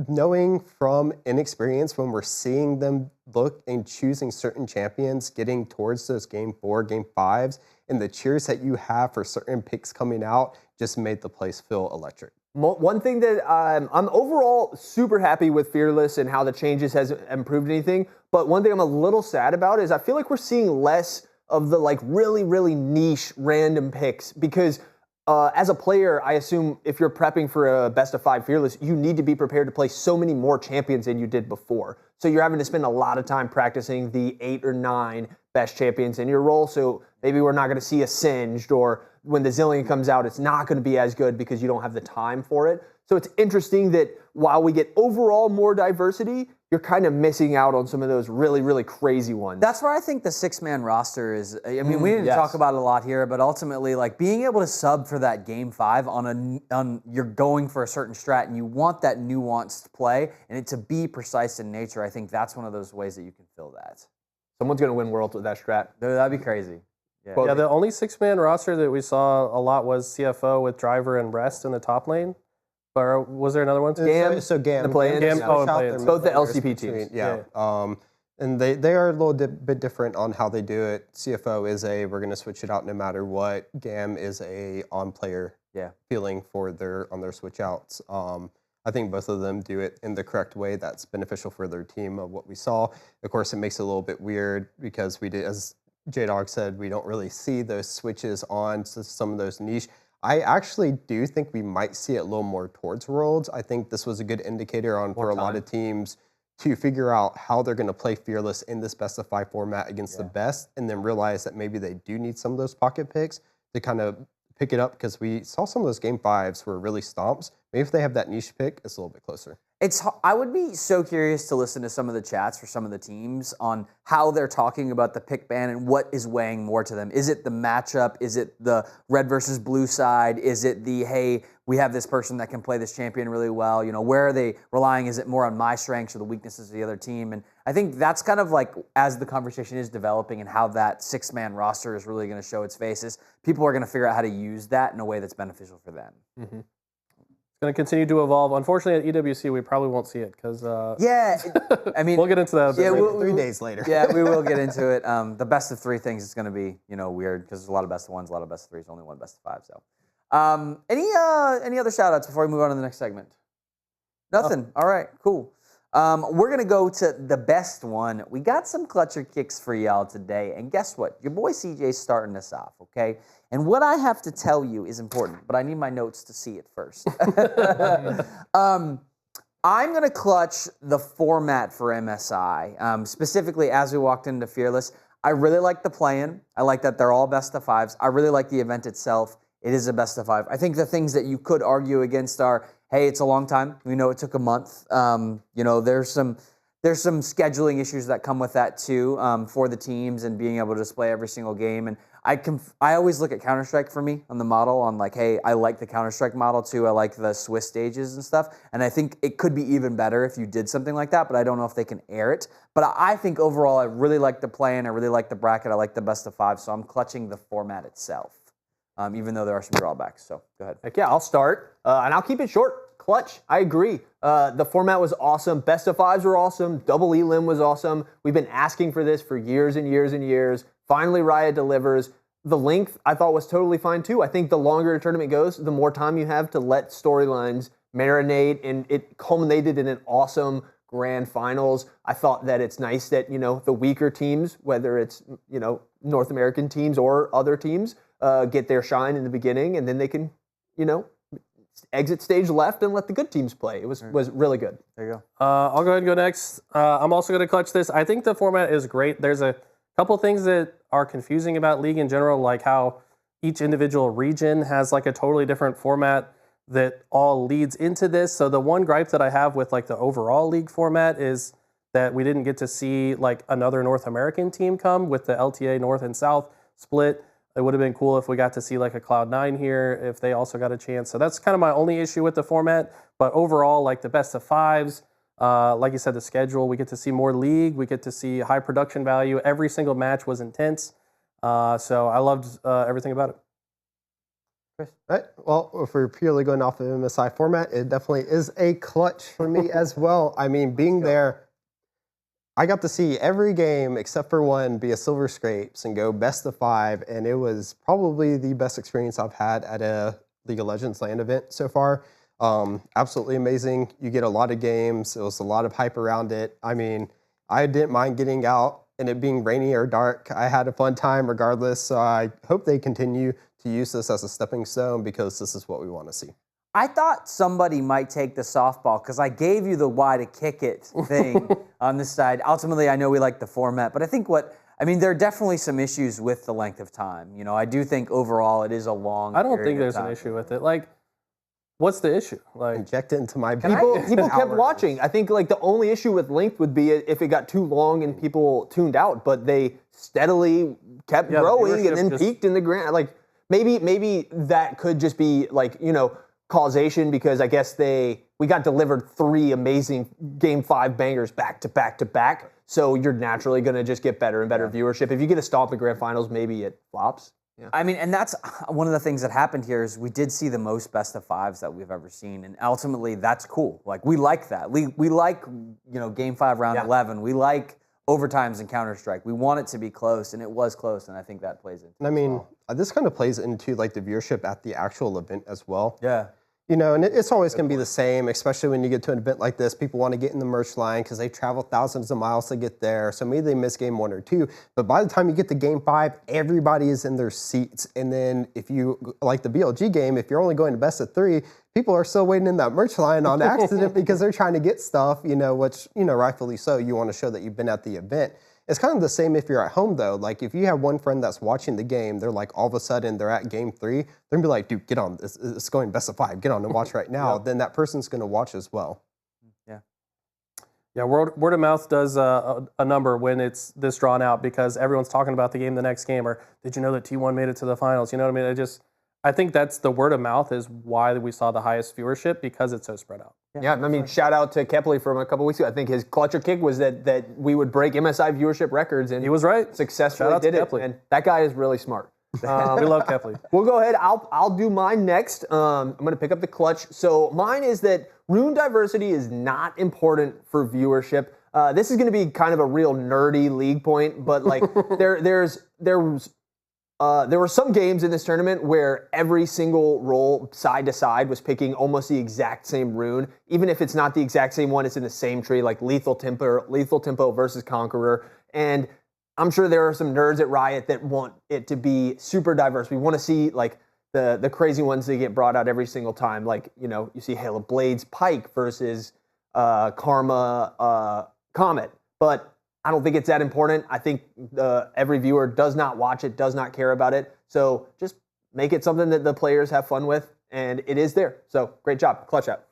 knowing from inexperience when we're seeing them look and choosing certain champions, getting towards those game 4, game 5s, and the cheers that you have for certain picks coming out just made the place feel electric. One thing that I'm overall super happy with Fearless and how the changes has improved anything, but one thing I'm a little sad about is I feel like we're seeing less of the really, really niche random picks because as a player, I assume if you're prepping for a best of 5 Fearless, you need to be prepared to play so many more champions than you did before. So you're having to spend a lot of time practicing the 8 or 9 best champions in your role. So maybe we're not going to see a Singed, or when the Zillion comes out, it's not going to be as good because you don't have the time for it. So it's interesting that while we get overall more diversity, you're kind of missing out on some of those really, really crazy ones. That's where I think the 6-man roster is. I mean, we didn't talk about it a lot here, but ultimately, like, being able to sub for that game 5 on you're going for a certain strat and you want that nuanced play and it to be precise in nature. I think that's one of those ways that you can fill that. Someone's going to win Worlds with that strat. That'd be crazy. Yeah, the only 6-man roster that we saw a lot was CFO with Driver and Rest in the top lane. Or was there another one? Gam, so Gam, the play-ins, play-ins. both the LCP teams. Yeah. And they are a little bit different on how they do it. CFO is we're going to switch it out no matter what. Gam is a on-player feeling on their switch outs. I think both of them do it in the correct way that's beneficial for their team of what we saw. Of course, it makes it a little bit weird because we did, as J-Dog said, we don't really see those switches on to some of those niche. I actually do think we might see it a little more towards Worlds. I think this was a good indicator for a lot of teams to figure out how they're going to play Fearless in this best of 5 format against the best, and then realize that maybe they do need some of those pocket picks to kind of pick it up, because we saw some of those game 5s were really stomps. Maybe if they have that niche pick, it's a little bit closer. I would be so curious to listen to some of the chats for some of the teams on how they're talking about the pick ban and what is weighing more to them. Is it the matchup? Is it the red versus blue side? Is it the, hey, we have this person that can play this champion really well? Where are they relying? Is it more on my strengths or the weaknesses of the other team? And I think that's kind of like, as the conversation is developing and how that 6-man roster is really going to show its faces, people are going to figure out how to use that in a way that's beneficial for them. Mm-hmm. Going to continue to evolve. Unfortunately, at EWC, we probably won't see it because I mean, we'll get into that a bit later. 3 days later. Yeah, we will get into it. The best of 3 things is going to be weird because there's a lot of best of 1s, a lot of best of 3s, only one best of 5. So, any other shout outs before we move on to the next segment? Nothing. All right, cool. We're going to go to the best one. We got some clutcher kicks for y'all today. And guess what? Your boy CJ's starting us off, okay? And what I have to tell you is important, but I need my notes to see it first. I'm going to clutch the format for MSI. Specifically, as we walked into Fearless, I really like the play-in. I like that they're all best of 5s. I really like the event itself. It is a best of 5. I think the things that you could argue against are, hey, it's a long time. We know it took a month. There's some there's some scheduling issues that come with that too, for the teams and being able to display every single game. And I always look at Counter-Strike for me on the model on like, hey, I like the Counter-Strike model too. I like the Swiss stages and stuff. And I think it could be even better if you did something like that, but I don't know if they can air it. But I think overall, I really like the play-in. I really like the bracket. I like the best of 5. So I'm clutching the format itself, even though there are some drawbacks. So go ahead. Heck yeah, I'll start, and I'll keep it short. Clutch, I agree. The format was awesome. Best of 5s were awesome. Double Elim was awesome. We've been asking for this for years and years and years. Finally, Riot delivers. The length, I thought, was totally fine, too. I think the longer a tournament goes, the more time you have to let storylines marinate, and it culminated in an awesome grand finals. I thought that it's nice that, the weaker teams, whether it's, North American teams or other teams, get their shine in the beginning, and then they can, exit stage left and let the good teams play. It was really good. There you go. I'll go ahead and go next. I'm also going to clutch this. I think the format is great. There's a couple things that are confusing about League in general, like how each individual region has like a totally different format that all leads into this. So the one gripe that I have with like the overall League format is that we didn't get to see like another North American team come with the LTA North and South split. It would have been cool if we got to see like a Cloud9 here, if they also got a chance. So that's kind of my only issue with the format. But overall, like the best of 5s, like you said, the schedule, we get to see more League. We get to see high production value. Every single match was intense. So I loved everything about it. Chris? Right. Well, if we're purely going off of MSI format, it definitely is a clutch for me as well. I mean, being there, I got to see every game except for one be a Silver Scrapes and go best of 5, and it was probably the best experience I've had at a League of Legends LAN event so far. Absolutely amazing. You get a lot of games. It was a lot of hype around it. I mean, I didn't mind getting out and it being rainy or dark. I had a fun time regardless, so I hope they continue to use this as a stepping stone because this is what we want to see. I thought somebody might take the softball because I gave you the why to kick it thing on this side. Ultimately, I know we like the format, but I think there are definitely some issues with the length of time. I do think overall it is a long I don't think there's an issue with it. Like, what's the issue? Like, inject it into my people kept watching. I think like the only issue with length would be if it got too long and people tuned out, but they steadily kept growing and then peaked in the grand. Like maybe that could just be like, causation because I guess we got delivered 3 amazing Game 5 bangers back to back to back. So you're naturally going to just get better and better viewership. If you get a stop in grand finals, maybe it flops. Yeah. I mean, and that's one of the things that happened here is we did see the most best of 5s that we've ever seen, and ultimately that's cool. Like we like that. We like Game 5 round 11. We like overtimes in Counter-Strike. We want it to be close, and it was close, and I think that plays into it. I mean, this kind of plays into like the viewership at the actual event as well. Yeah. And it's always going to be the same, especially when you get to an event like this. People want to get in the merch line because they travel thousands of miles to get there. So maybe they miss game 1 or 2. But by the time you get to game 5, everybody is in their seats. And then if you, like the BLG game, if you're only going to best of 3, people are still waiting in that merch line on accident because they're trying to get stuff, which, rightfully so. You want to show that you've been at the event. It's kind of the same if you're at home, though. Like, if you have one friend that's watching the game, they're like, all of a sudden, they're at game 3. They're going to be like, dude, get on. It's going best of 5. Get on and watch right now. Then that person's going to watch as well. Yeah. Yeah, word of mouth does a number when it's this drawn out because everyone's talking about the game the next game, or did you know that T1 made it to the finals? You know what I mean? I think that's the word of mouth is why we saw the highest viewership because it's so spread out. Yeah, I mean, shout out to Kepley from a couple weeks ago. I think his clutcher kick was that we would break MSI viewership records, and he was right. Successfully did it. And that guy is really smart. We love Kepley. We'll go ahead. I'll do mine next. I'm going to pick up the clutch. So mine is that rune diversity is not important for viewership. This is going to be kind of a real nerdy league point, but like there were some games in this tournament where every single role side to side was picking almost the exact same rune. Even if it's not the exact same one, it's in the same tree, like Lethal Tempo versus Conqueror. And I'm sure there are some nerds at Riot that want it to be super diverse. We want to see like the crazy ones that get brought out every single time. Like, you see Hail of Blades Pike versus Karma Comet. But I don't think it's that important. I think every viewer does not watch it, does not care about it. So just make it something that the players have fun with, and it is there. So great job. Clutch out.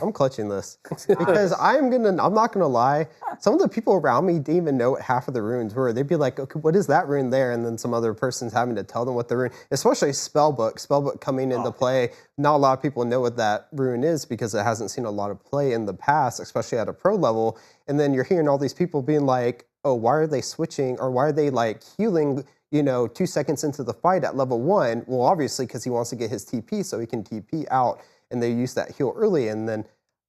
I'm clutching this because I'm not gonna lie. Some of the people around me didn't even know what half of the runes were. They'd be like, "Okay, what is that rune there?" And then some other person's having to tell them what the rune. Especially Spellbook coming into play. Not a lot of people know what that rune is because it hasn't seen a lot of play in the past, especially at a pro level. And then you're hearing all these people being like, "Oh, why are they switching? Or why are they like healing?" 2 seconds into the fight at level 1. Well, obviously because he wants to get his TP so he can TP out. And they use that heal early, and then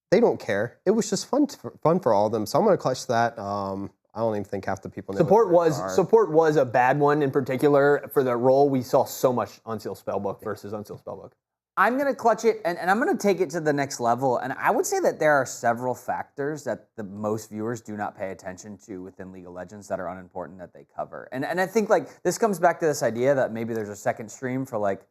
they don't care. It was just fun for all of them. So I'm going to clutch that. I don't even think half the people know. Support was a bad one in particular for the role. We saw so much Unseal Spellbook versus Unseal Spellbook. I'm going to clutch it, and I'm going to take it to the next level. And I would say that there are several factors that the most viewers do not pay attention to within League of Legends that are unimportant that they cover. And I think like this comes back to this idea that maybe there's a second stream for like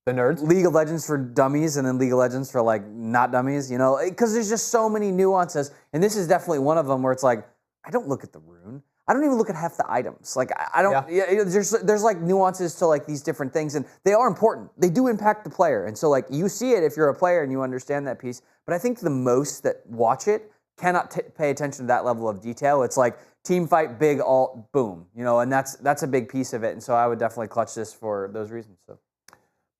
the nerds? League of Legends for dummies and then League of Legends for like not dummies, because there's just so many nuances. And this is definitely one of them where it's like, I don't look at the rune. I don't even look at half the items. Like I don't, there's like nuances to like these different things and they are important. They do impact the player. And so like you see it if you're a player and you understand that piece. But I think the most that watch it cannot pay attention to that level of detail. It's like team fight, big alt, boom, and that's a big piece of it. And so I would definitely clutch this for those reasons. So.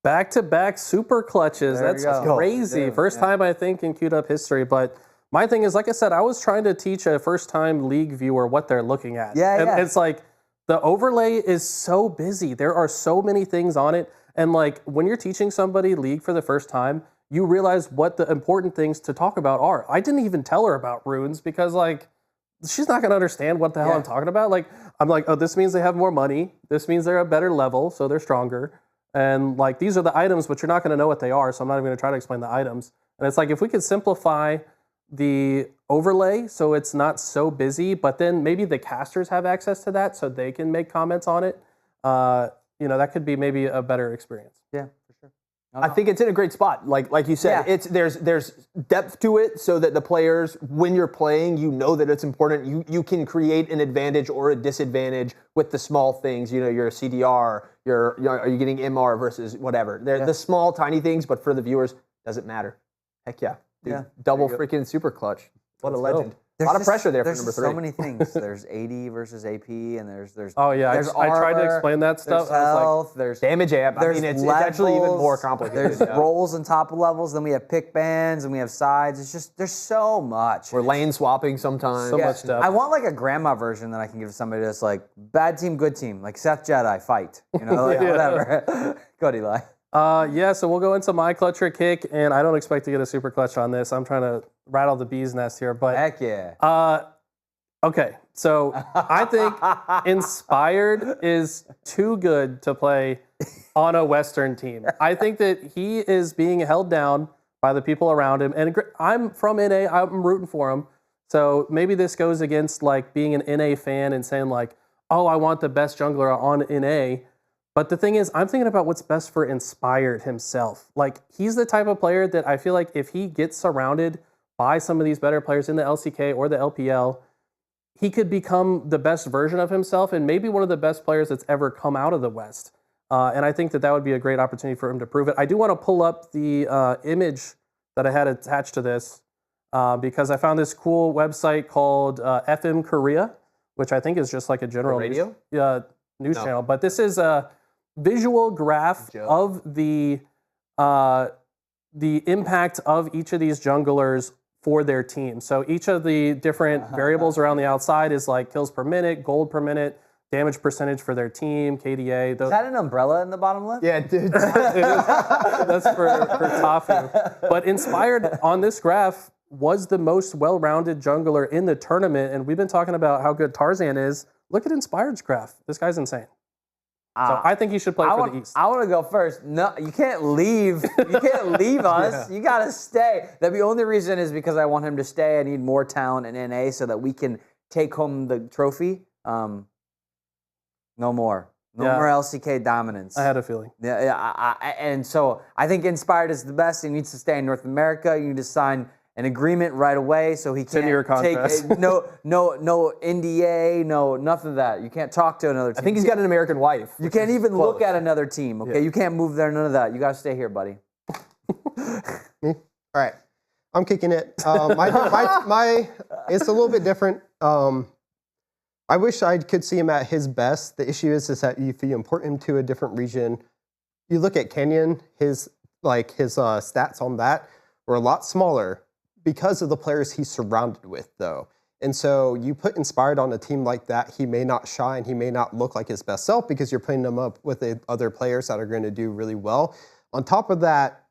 Back-to-back super clutches. There That's you go. crazy. Yeah, First time, I think, in queued up history. But my thing is, like I said, I was trying to teach a first-time League viewer what they're looking at. And it's like the overlay is so busy. There are so many things on it. And like when you're teaching somebody League for the first time, you realize what the important things to talk about are. I didn't even tell her about runes because like she's not going to understand what the hell I'm talking about. Like I'm like, oh, this means they have more money. This means they're a better level, so they're stronger. And like these are the items, but you're not going to know what they are, so I'm not even going to try to explain the items. And it's like if we could simplify the overlay so it's not so busy, but then maybe the casters have access to that so they can make comments on it. That could be maybe a better experience. Yeah, for sure. I think it's in a great spot. Like you said, there's depth to it so that the players, when you're playing, you know that it's important. You can create an advantage or a disadvantage with the small things. You're a CDR, are you getting MR versus whatever. They're the small, tiny things, but for the viewers, doesn't matter. Heck yeah. Dude, double freaking super clutch. What a legend. A lot of pressure there for number 3. There's so many things. There's AD versus AP, and there's oh yeah, there's I tried to explain that stuff. There's health. There's damage amp. I mean, it's actually even more complicated. There's roles and top levels. Then we have pick bands, and we have sides. It's just there's so much. We're lane swapping sometimes. So much stuff. I want like a grandma version that I can give to somebody that's like bad team, good team, like Seth Jedi fight. Whatever. Go ahead, Eli. So we'll go into my clutch or kick, and I don't expect to get a super clutch on this. I'm trying to rattle the bee's nest here, but heck yeah. Okay, so I think Inspired is too good to play on a Western team. I think that he is being held down by the people around him, and I'm from NA. I'm rooting for him. So maybe this goes against like being an NA fan and saying like, oh, I want the best jungler on NA. But the thing is, I'm thinking about what's best for Inspired himself. Like, he's the type of player that I feel like if he gets surrounded by some of these better players in the LCK or the LPL, he could become the best version of himself and maybe one of the best players that's ever come out of the West. And I think that would be a great opportunity for him to prove it. I do want to pull up the image that I had attached to this because I found this cool website called FM Korea, which I think is just like a general news channel. But this is a visual graph of the impact of each of these junglers for their team. So each of the different variables around the outside is like kills per minute, gold per minute, damage percentage for their team, KDA. Is that an umbrella in the bottom left? Yeah, dude. That's for Tafu. But Inspired on this graph was the most well-rounded jungler in the tournament, and we've been talking about how good Tarzan is. Look at Inspired's graph. This guy's insane. So I think he should play for the East. I want to go first. No, you can't leave. You can't leave us. You got to stay. The only reason is because I want him to stay. I need more talent in NA so that we can take home the trophy. No more. No more LCK dominance. I had a feeling. And so I think Inspired is the best. He needs to stay in North America. You need to sign an agreement right away so he can't take no NDA, no nothing of that. You can't talk to another team. I think he's got an American wife. You can't even look at another team, okay? Yeah. You can't move there, none of that. You got to stay here, buddy. Me? All right. I'm kicking it. It's a little bit different. I wish I could see him at his best. The issue is that if you import him to a different region, you look at Canyon, his stats on that were a lot smaller because of the players he's surrounded with, though. And so you put Inspired on a team like that, he may not shine, he may not look like his best self because you're putting him up with other players that are going to do really well. On top of that,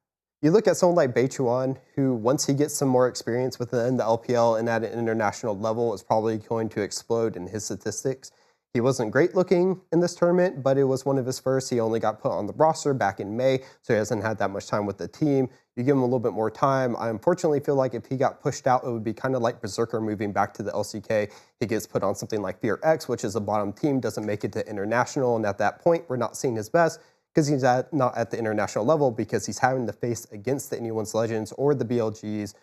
you look at someone like Beichuan, who once he gets some more experience within the LPL and at an international level is probably going to explode in his statistics. He wasn't great looking in this tournament, but it was one of his first. He only got put on the roster back in May, so he hasn't had that much time with the team. You give him a little bit more time. I unfortunately feel like if he got pushed out, it would be kind of like Berserker moving back to the LCK. He gets put on something like Fear X, which is a bottom team, doesn't make it to international, and at that point, we're not seeing his best because he's not at the international level because he's having to face against the Anyone's Legends or the BLGs.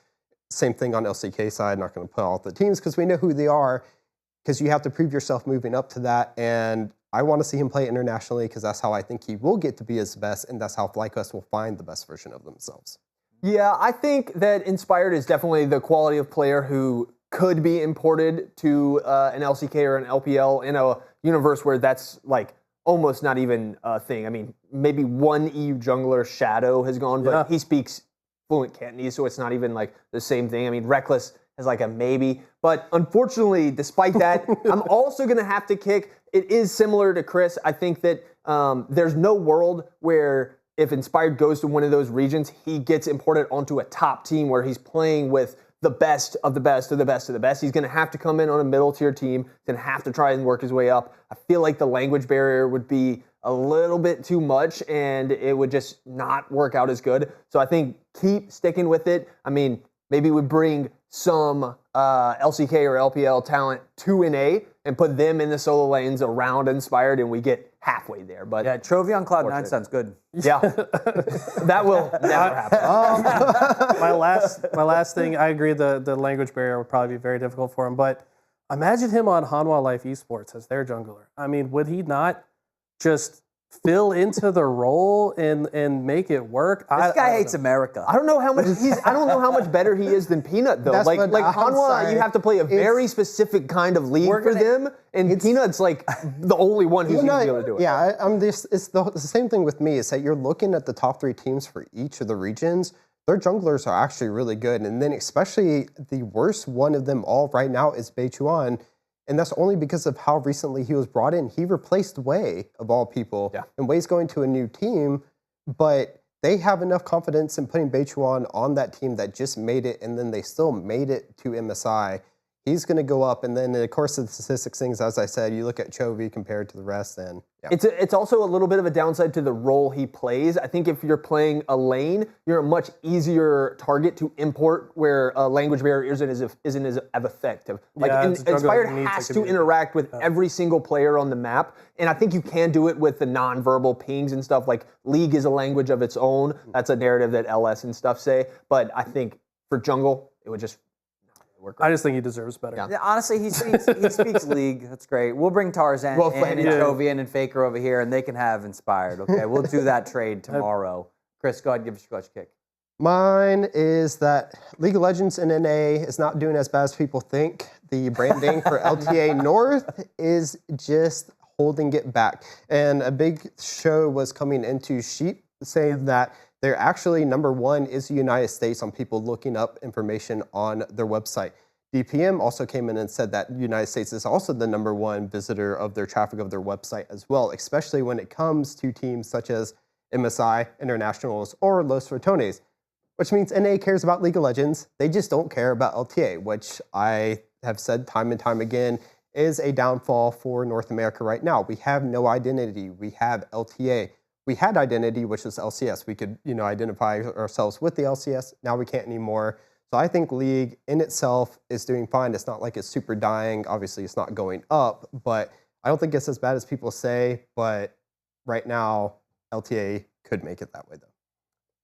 Same thing on LCK side, not going to put all the teams because we know who they are, because you have to prove yourself moving up to that. And I want to see him play internationally because that's how I think he will get to be his best, and that's how FlyQuest will find the best version of themselves. Yeah, I think that Inspired is definitely the quality of player who could be imported to an LCK or an LPL in a universe where that's like almost not even a thing. I mean, maybe one EU jungler, Shadow, has gone, but he speaks fluent Cantonese, so it's not even like the same thing. I mean, Reckless is like a maybe. But unfortunately, despite that, I'm also going to have to kick. It is similar to Chris. I think that there's no world where if Inspired goes to one of those regions, he gets imported onto a top team where he's playing with the best of the best of the best of the best. He's going to have to come in on a middle tier team, going to have to try and work his way up. I feel like the language barrier would be a little bit too much and it would just not work out as good. So I think keep sticking with it. I mean, maybe we bring some LCK or LPL talent to NA and put them in the solo lanes around Inspired and we get halfway there. But yeah, Chovy on Cloud9 sounds good. Yeah, that will never happen. My last thing, I agree the language barrier would probably be very difficult for him, but imagine him on Hanwha Life Esports as their jungler. I mean, would he not just fill into the role and make it work? This guy hates America. I don't know how much I don't know how much better he is than Peanut though. Like Hanwha, you have to play a very specific kind of league for them, and Peanut's like the only one who's going to be able to do it. Yeah, it's the same thing with me. Is that you're looking at the top 3 teams for each of the regions. Their junglers are actually really good, and then especially the worst one of them all right now is Beichuan. And that's only because of how recently he was brought in. He replaced Wei, of all people. Yeah. And Wei's going to a new team, but they have enough confidence in putting Beichuan on that team that just made it, and then they still made it to MSI. He's going to go up, and then of course the statistics things, as I said, you look at Chovy compared to the rest, and yeah. It's also a little bit of a downside to the role he plays. I think if you're playing a lane, you're a much easier target to import where a language barrier isn't as effective. Like Inspired has to interact with every single player on the map, and I think you can do it with the non-verbal pings and stuff. Like League is a language of its own. That's a narrative that LS and stuff say, but I think for jungle, it would just I just think he deserves better. Yeah, honestly, he speaks League. That's great. We'll bring Tarzan and Chovy and Faker over here, and they can have Inspired. Okay, we'll do that trade tomorrow. Chris, go ahead and give us your clutch kick. Mine is that League of Legends in NA is not doing as bad as people think. The branding for LTA North is just holding it back. And a big show was coming into Sheep saying that they're actually #1 is the United States on people looking up information on their website. DPM also came in and said that the United States is also the #1 visitor of their traffic of their website as well, especially when it comes to teams such as MSI, Internationals, or Los Fortones, which means NA cares about League of Legends. They just don't care about LTA, which I have said time and time again is a downfall for North America right now. We have no identity. We have LTA. We had identity, which is LCS. We could, identify ourselves with the LCS. Now we can't anymore. So I think League in itself is doing fine. It's not like it's super dying. Obviously, it's not going up, but I don't think it's as bad as people say. But right now, LTA could make it that way, though.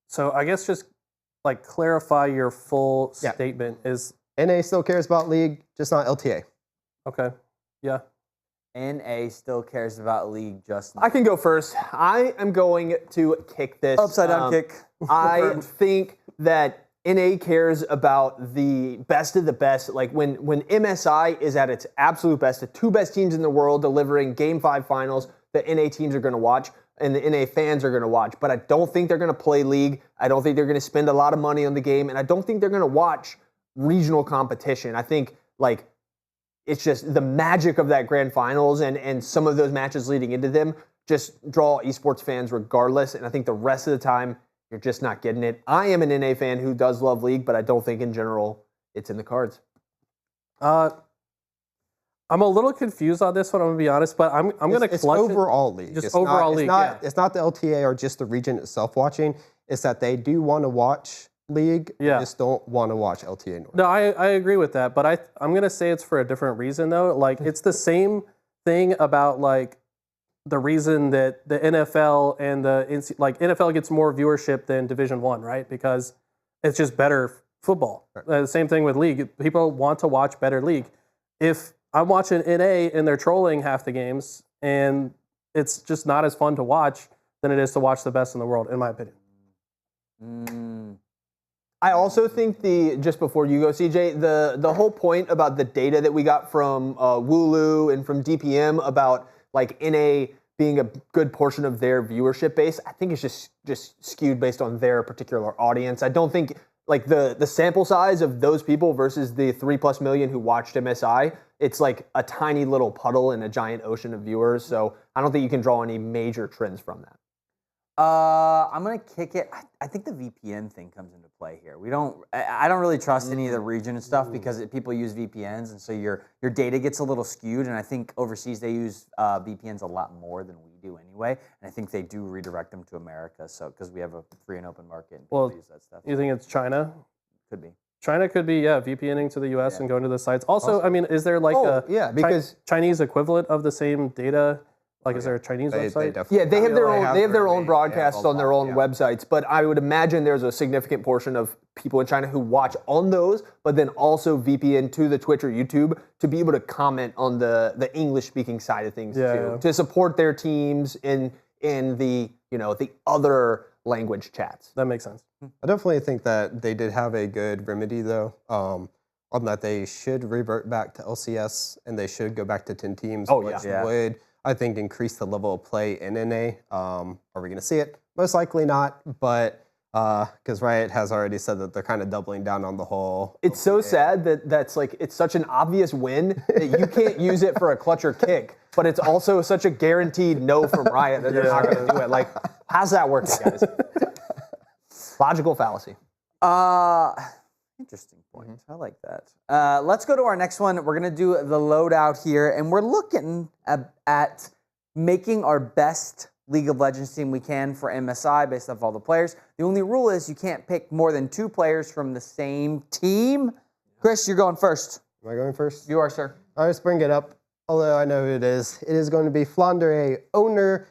So I guess just like clarify your full statement is NA still cares about League, just not LTA. Okay. Yeah. NA still cares about League, just not. I can go first. I am going to kick this. Upside down kick. I think that NA cares about the best of the best. Like when MSI is at its absolute best, the 2 best teams in the world delivering Game 5 finals, the NA teams are going to watch and the NA fans are going to watch. But I don't think they're going to play League. I don't think they're going to spend a lot of money on the game. And I don't think they're going to watch regional competition. I think like it's just the magic of that grand finals and some of those matches leading into them just draw esports fans regardless. And I think the rest of the time, you're just not getting it. I am an NA fan who does love League, but I don't think in general it's in the cards. I'm a little confused on this one, I'm going to be honest, but I'm going to clutch It's overall League. Just it's overall not, League, It's not the LTA or just the region itself watching. It's that they do want to watch League. Yeah. They just don't want to watch LTA North. No, I agree with that, but I'm going to say it's for a different reason, though. Like, it's the same thing about, like, the reason that the NFL and NFL gets more viewership than Division I, right? Because it's just better football. Right. The same thing with League. People want to watch better League. If I'm watching NA and they're trolling half the games and it's just not as fun to watch than it is to watch the best in the world, in my opinion. I also think just before you go, CJ, the whole point about the data that we got from Wooloo and from DPM about like NA being a good portion of their viewership base, I think it's just skewed based on their particular audience. I don't think like the sample size of those people versus the 3+ million who watched MSI, it's like a tiny little puddle in a giant ocean of viewers. So I don't think you can draw any major trends from that. I'm gonna kick it. I think the VPN thing comes into play here. I don't really trust any of the region and stuff because people use VPNs, and so your data gets a little skewed. And I think overseas they use VPNs a lot more than we do anyway. And I think they do redirect them to America, so because we have a free and open market, and people use that stuff. You think it's China? Could be. China could be, VPNing to the US and going to the sites. Also, I mean, is there like because Chinese equivalent of the same data? Like, is there a Chinese website? They have their own broadcasts on their own website. websites, but I would imagine there's a significant portion of people in China who watch on those, but then also VPN to the Twitch or YouTube to be able to comment on the English-speaking side of things too, to support their teams in the the other language chats. That makes sense. I definitely think that they did have a good remedy, though, on that they should revert back to LCS and they should go back to 10 teams, which would, I think, increase the level of play in NA. Are we going to see it? Most likely not, but because Riot has already said that they're kind of doubling down on the whole. It's so sad that's like, it's such an obvious win that you can't use it for a clutch or kick, but it's also such a guaranteed no from Riot that they're not going to do it. Like, how's that working, guys? Logical fallacy. Interesting point. I like that. Let's go to our next one. We're going to do the loadout here, and we're looking at making our best League of Legends team we can for MSI based off all the players. The only rule is you can't pick more than 2 players from the same team. Chris, you're going first. Am I going first? You are, sir. I'll just bring it up, although I know who it is. It is going to be Flandre owner,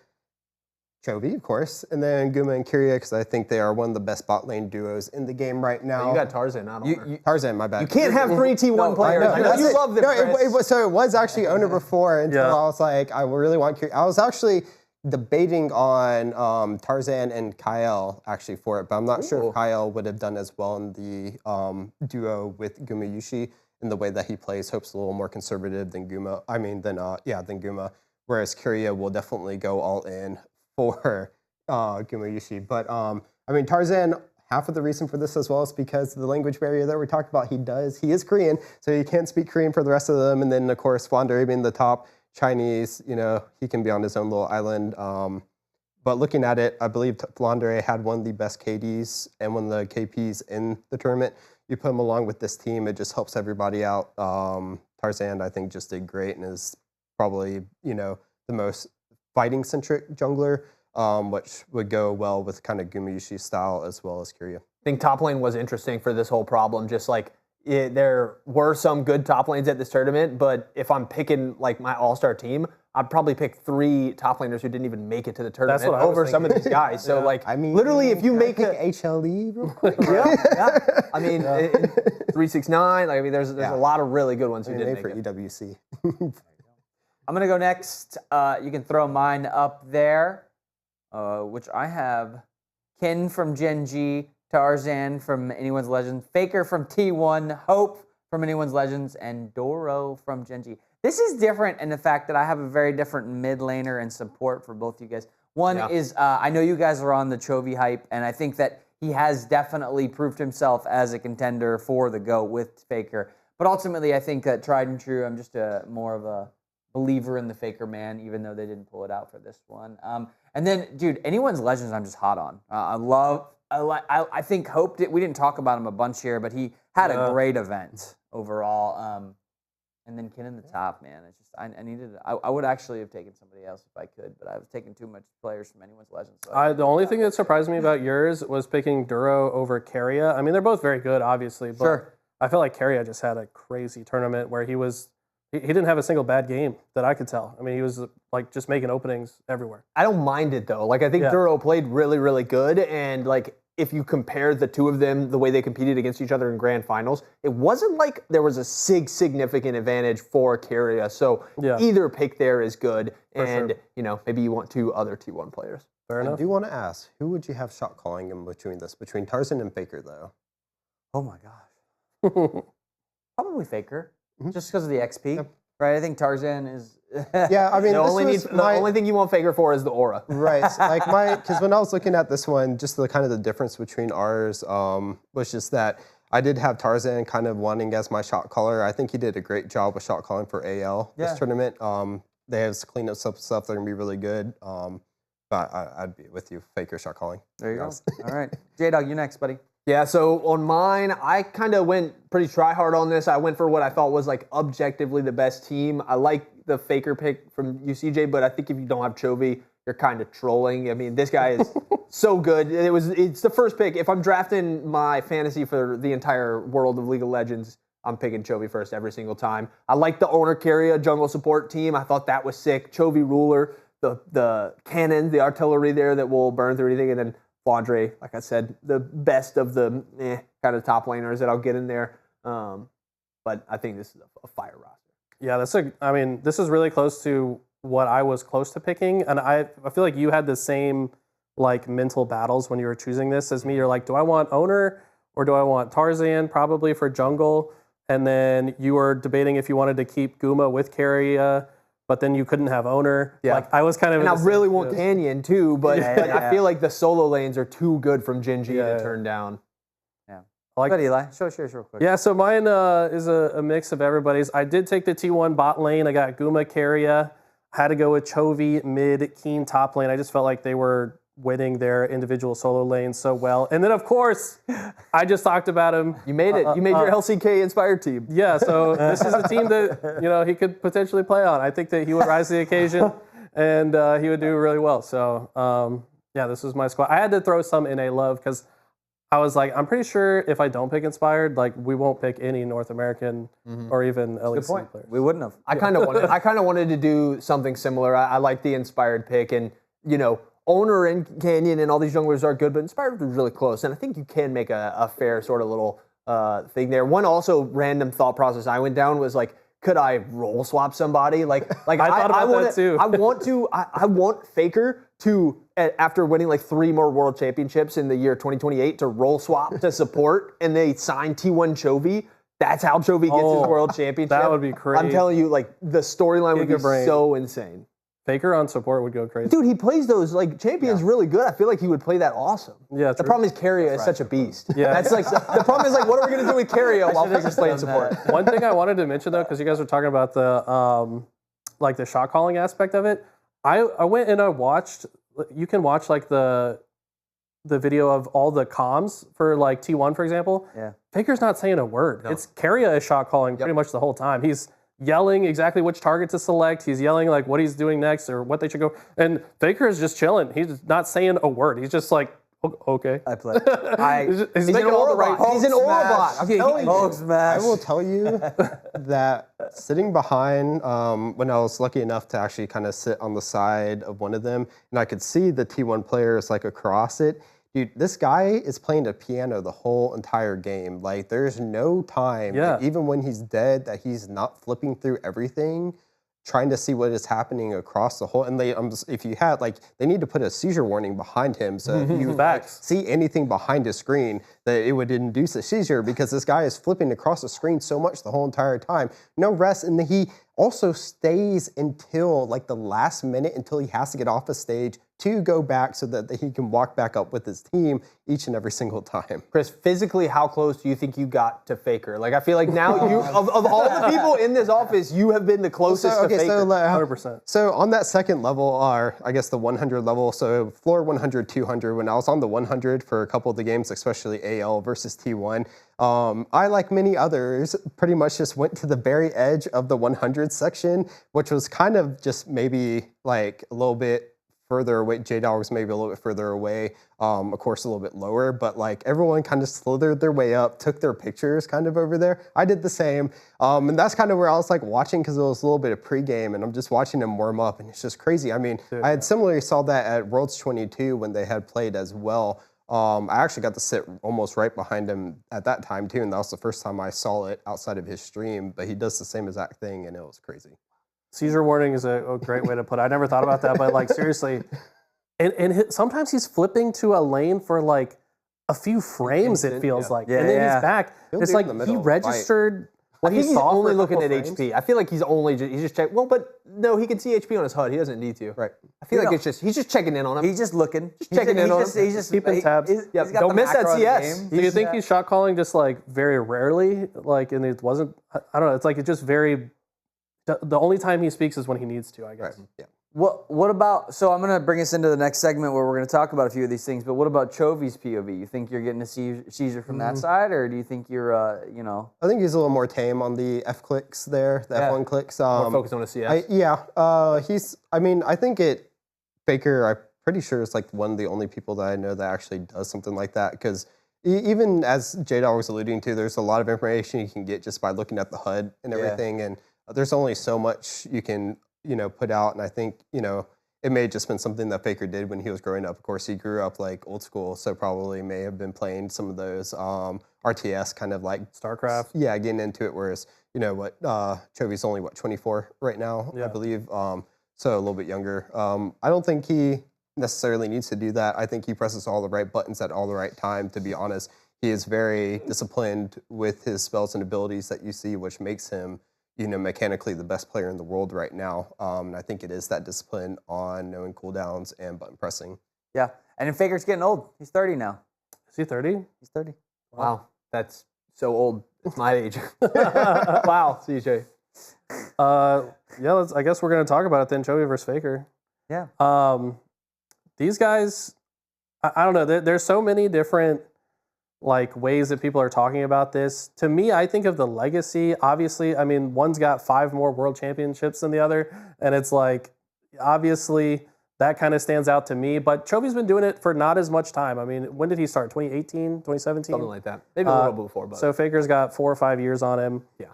Chovy, of course, and then Guma and Kyria, because I think they are one of the best bot lane duos in the game right now. You got Tarzan, not Owner. Tarzan, my bad. You can't have 3 T1 players. I know you love them, Chris. So it was actually owner before until I was like, I really want Kyria. I was actually debating on Tarzan and Kyle actually for it, but I'm not sure if Kyle would have done as well in the duo with Guma Yushi in the way that he plays. Hope's a little more conservative than Guma. Than Guma. Whereas Kyria will definitely go all in for Guma Yushi. But Tarzan, half of the reason for this as well is because of the language barrier that we talked about. He is Korean, so he can't speak Korean for the rest of them. And then of course Flandre being the top Chinese, he can be on his own little island. But looking at it, I believe Flandre had one of the best KDs and one of the KPs in the tournament. You put him along with this team, it just helps everybody out. Tarzan, I think, just did great and is probably, the most fighting-centric jungler, which would go well with kind of Guma Yushi's style as well as Kyria. I think top lane was interesting for this whole problem. Just like there were some good top lanes at this tournament, but if I'm picking like my all-star team, I'd probably pick 3 top laners who didn't even make it to the tournament over some of these guys. So literally, if you make a HLE real quick, I mean, 369. Like, there's a lot of really good ones who didn't make for it. EWC. I'm going to go next. You can throw mine up there, which I have Ken from Gen.G, Tarzan from Anyone's Legends, Faker from T1, Hope from Anyone's Legends, and Doro from Gen.G. This is different in the fact that I have a very different mid laner and support for both you guys. One is, I know you guys are on the Chovy hype, and I think that he has definitely proved himself as a contender for the GOAT with Faker. But ultimately, I think that tried and true, I'm just more of a believer in the Faker man, even though they didn't pull it out for this one. And then, dude, Anyone's Legends I'm just hot on. I think Hope we didn't talk about him a bunch here, but he had a great event overall. And then Kin in the top, man. It's just I would actually have taken somebody else if I could, but I was taking too much players from Anyone's Legends. So the only thing that surprised me about yours was picking Duro over Keria. I mean, they're both very good, obviously, but I feel like Keria just had a crazy tournament where he didn't have a single bad game that I could tell. I mean, he was like just making openings everywhere. I don't mind it though. Like I think Duro played really, really good, and like if you compare the two of them, the way they competed against each other in grand finals, it wasn't like there was a significant advantage for Keria. So either pick there is good, and you know maybe you want two other T1 players. Fair enough. I do want to ask, who would you have shot calling in between Tarzan and Faker though? Oh my gosh, probably Faker. Just because of the XP, right? I think Tarzan is. Yeah, I mean, the only thing you want Faker for is the aura. Right. Like because when I was looking at this one, just the kind of the difference between ours was just that I did have Tarzan kind of wanting as my shot caller. I think he did a great job with shot calling for AL this tournament. They have cleaned up some stuff. They're gonna be really good. But I'd be with you, Faker shot calling. There you go. All right, J-Dog, you next, buddy. Yeah, so on mine, I kind of went pretty try-hard on this. I went for what I thought was like objectively the best team. I like the Faker pick from UCJ, but I think if you don't have Chovy, you're kind of trolling. I mean, this guy is so good. It's the first pick. If I'm drafting my fantasy for the entire world of League of Legends, I'm picking Chovy first every single time. I like the owner Keria jungle support team. I thought that was sick. Chovy ruler, the cannon, the artillery there that will burn through anything, and then Flandre, like I said, the best of the kind of top laners that I'll get in there. But I think this is a fire roster. Yeah, this is really close to what I was close to picking. And I feel like you had the same like mental battles when you were choosing this as me. You're like, do I want owner or do I want Tarzan? Probably for jungle. And then you were debating if you wanted to keep Guma with Keria, but then you couldn't have owner. Yeah. Like I was kind of. And I really want Canyon too, but I feel like the solo lanes are too good from Gen.G to turn down. Yeah. Go ahead, Eli. Show us yours real quick. Yeah, so mine is a mix of everybody's. I did take the T1 bot lane. I got Guma, Keria. I had to go with Chovy, mid, Keen top lane. I just felt like they were winning their individual solo lanes so well. And then, of course, I just talked about him. You made it. You made your LCK-inspired team. Yeah, so this is a team that he could potentially play on. I think that he would rise to the occasion, and he would do really well. So, yeah, this was my squad. I had to throw some in a love because I was like, I'm pretty sure if I don't pick Inspired, like we won't pick any North American or even LEC players. We wouldn't have. I kind of wanted to do something similar. I like the Inspired pick, and Owner and Canyon and all these junglers are good, but Inspired was really close, and I think you can make a fair sort of little thing there. One also random thought process I went down was like, could I role swap somebody? Like I thought about that too. I want Faker to, after winning like 3 more world championships in the year 2028, to role swap to support, and they sign T1 Chovy. That's how Chovy gets his world championship. That would be crazy. I'm telling you, like the storyline would be so insane. Faker on support would go crazy. Dude, he plays those like champions really good. I feel like he would play that awesome. Yeah, the problem is Keria is such a beast. Yeah. That's like the problem is like what are we gonna do with Keria while Faker's playing support? One thing I wanted to mention though, because you guys were talking about the like the shot calling aspect of it, I went and I watched. You can watch like the video of all the comms for like T1, for example. Yeah. Faker's not saying a word. No. It's Keria is shot calling pretty much the whole time. He's yelling exactly which target to select. He's yelling like what he's doing next or what they should go. And Faker is just chilling. He's not saying a word. He's just like, okay. I play. He's making all the right. He's an aura bot. I will tell you that sitting behind, when I was lucky enough to actually kind of sit on the side of one of them, and I could see the T1 players like across it. Dude, this guy is playing the piano the whole entire game. Like, there's no time, like, even when he's dead, that he's not flipping through everything, trying to see what is happening across the whole. And if you had they need to put a seizure warning behind him, so if you see anything behind his screen, that it would induce a seizure because this guy is flipping across the screen so much the whole entire time. No rest, and he also stays until the last minute until he has to get off the stage to go back so that he can walk back up with his team each and every single time. Chris, physically, how close do you think you got to Faker? I feel like now of all the people in this office, you have been the closest to Faker. 100%. So on that second level, or I guess the 100 level, so floor 100, 200, when I was on the 100 for a couple of the games, especially AL versus T1, I, like many others, pretty much just went to the very edge of the 100 section, which was kind of just maybe a little bit further away. J-Dog was maybe a little bit further away, of course a little bit lower, but everyone kind of slithered their way up, took their pictures kind of over there. I did the same, and that's kind of where I was watching, because it was a little bit of pregame, and I'm just watching them warm up, and it's just crazy. I mean, I had similarly saw that at Worlds 22 when they had played as well. I actually got to sit almost right behind him at that time too, and that was the first time I saw it outside of his stream, but he does the same exact thing, and it was crazy. Seizure warning is a great way to put it. I never thought about that, but seriously, and sometimes he's flipping to a lane for a few frames. It feels and then he's back. It's he registered. I think he's only looking at HP. I feel like he's just checking. Well, but no, he can see HP on his HUD. He doesn't need to. Right. I feel like he's just checking in on him. He's just looking. Checking in on him. He's just keeping tabs. Don't miss that CS. Do you think he's shot calling just very rarely? And it wasn't. I don't know. It's it's just very. The only time he speaks is when he needs to, I guess. Right. Yeah. What about, so I'm going to bring us into the next segment where we're going to talk about a few of these things, but what about Chovy's POV? You think you're getting a seizure from that side, or do you think you're, I think he's a little more tame on the F clicks there, the F1 clicks. More focused on the CS. I think Faker, I'm pretty sure is one of the only people that I know that actually does something like that, because even as J-Dog was alluding to, there's a lot of information you can get just by looking at the HUD and everything, and there's only so much you can, put out, and I think, it may have just been something that Faker did when he was growing up. Of course, he grew up old school, so probably may have been playing some of those RTS kind of StarCraft. Yeah, getting into it, whereas, Chovy's only, 24 right now, I believe, so a little bit younger. I don't think he necessarily needs to do that. I think he presses all the right buttons at all the right time, to be honest. He is very disciplined with his spells and abilities that you see, which makes him mechanically the best player in the world right now. And I think it is that discipline on knowing cooldowns and button pressing. Yeah, and then Faker's getting old. He's 30 now. Is he 30? He's 30. Wow, that's so old. It's my age. Wow, CJ. I guess we're going to talk about it then, Chovy versus Faker. Yeah. These guys, I don't know. There's so many different ways that people are talking about this. To me, I think of the legacy. Obviously, I mean, one's got 5 more world championships than the other, and it's obviously that kind of stands out to me. But Chovy's been doing it for not as much time. I mean, when did he start? 2018, 2017? Something like that. Maybe a little before. But. So Faker's got 4 or 5 years on him. Yeah.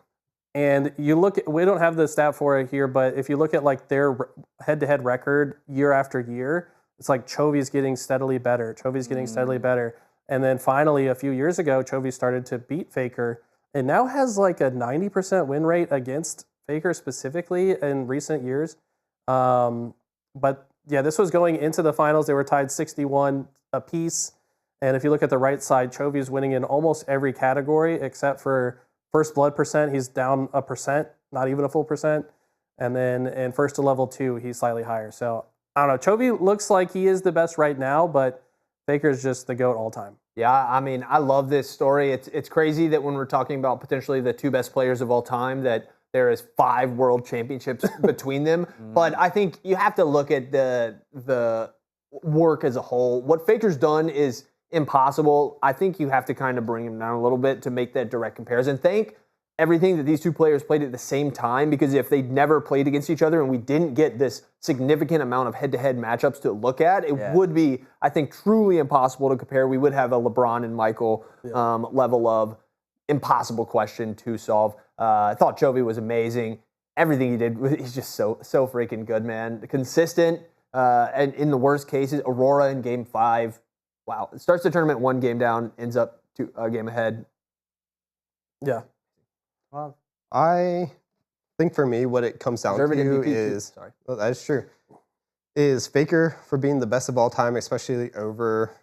And you look at, we don't have the stat for it here, but if you look at their head-to-head record year after year, it's Chovy's getting steadily better. Chovy's getting steadily better. And then finally, a few years ago, Chovy started to beat Faker and now has a 90% win rate against Faker specifically in recent years. But yeah, this was going into the finals. They were tied 61 apiece. And if you look at the right side, Chovy's winning in almost every category except for first blood percent. He's down a percent, not even a full percent. And then in first to level 2, he's slightly higher. So I don't know. Chovy looks like he is the best right now, but Faker's just the GOAT all time. Yeah, I mean, I love this story. It's crazy that when we're talking about potentially the 2 best players of all time, that there is 5 world championships between them. But I think you have to look at the work as a whole. What Faker's done is impossible. I think you have to kind of bring him down a little bit to make that direct comparison. Thank everything that these 2 players played at the same time, because if they'd never played against each other and we didn't get this significant amount of head-to-head matchups to look at, it would be, I think, truly impossible to compare. We would have a LeBron and Michael level of impossible question to solve. I thought Chovy was amazing. Everything he did, he's just so freaking good, man. Consistent, and in the worst cases, Aurora in Game 5. Wow. It starts the tournament 1 game down, ends up a game ahead. Yeah. I think for me, what it comes down Deserving to MVP too. is, Sorry. well, that is true, is Faker for being the best of all time, especially over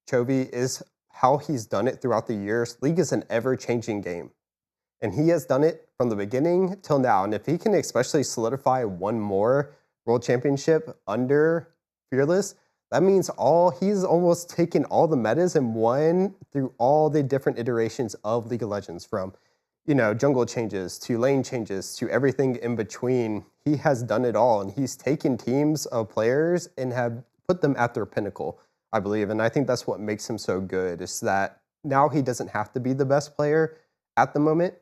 Chovy, is how he's done it throughout the years. League is an ever-changing game. And he has done it from the beginning till now. And if he can especially solidify one more World Championship under Fearless, that means he's almost taken all the metas and won through all the different iterations of League of Legends, from jungle changes to lane changes to everything in between. He has done it all, and he's taken teams of players and have put them at their pinnacle, I believe. And I think that's what makes him so good, is that now he doesn't have to be the best player at the moment,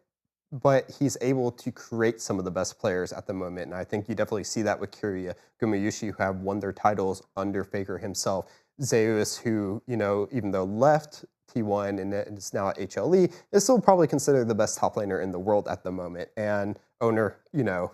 but he's able to create some of the best players at the moment. And I think you definitely see that with Kyria, Gumayushi, who have won their titles under Faker himself, Zeus, who, even though left T1 and is now at HLE, is still probably considered the best top laner in the world at the moment. And Owner,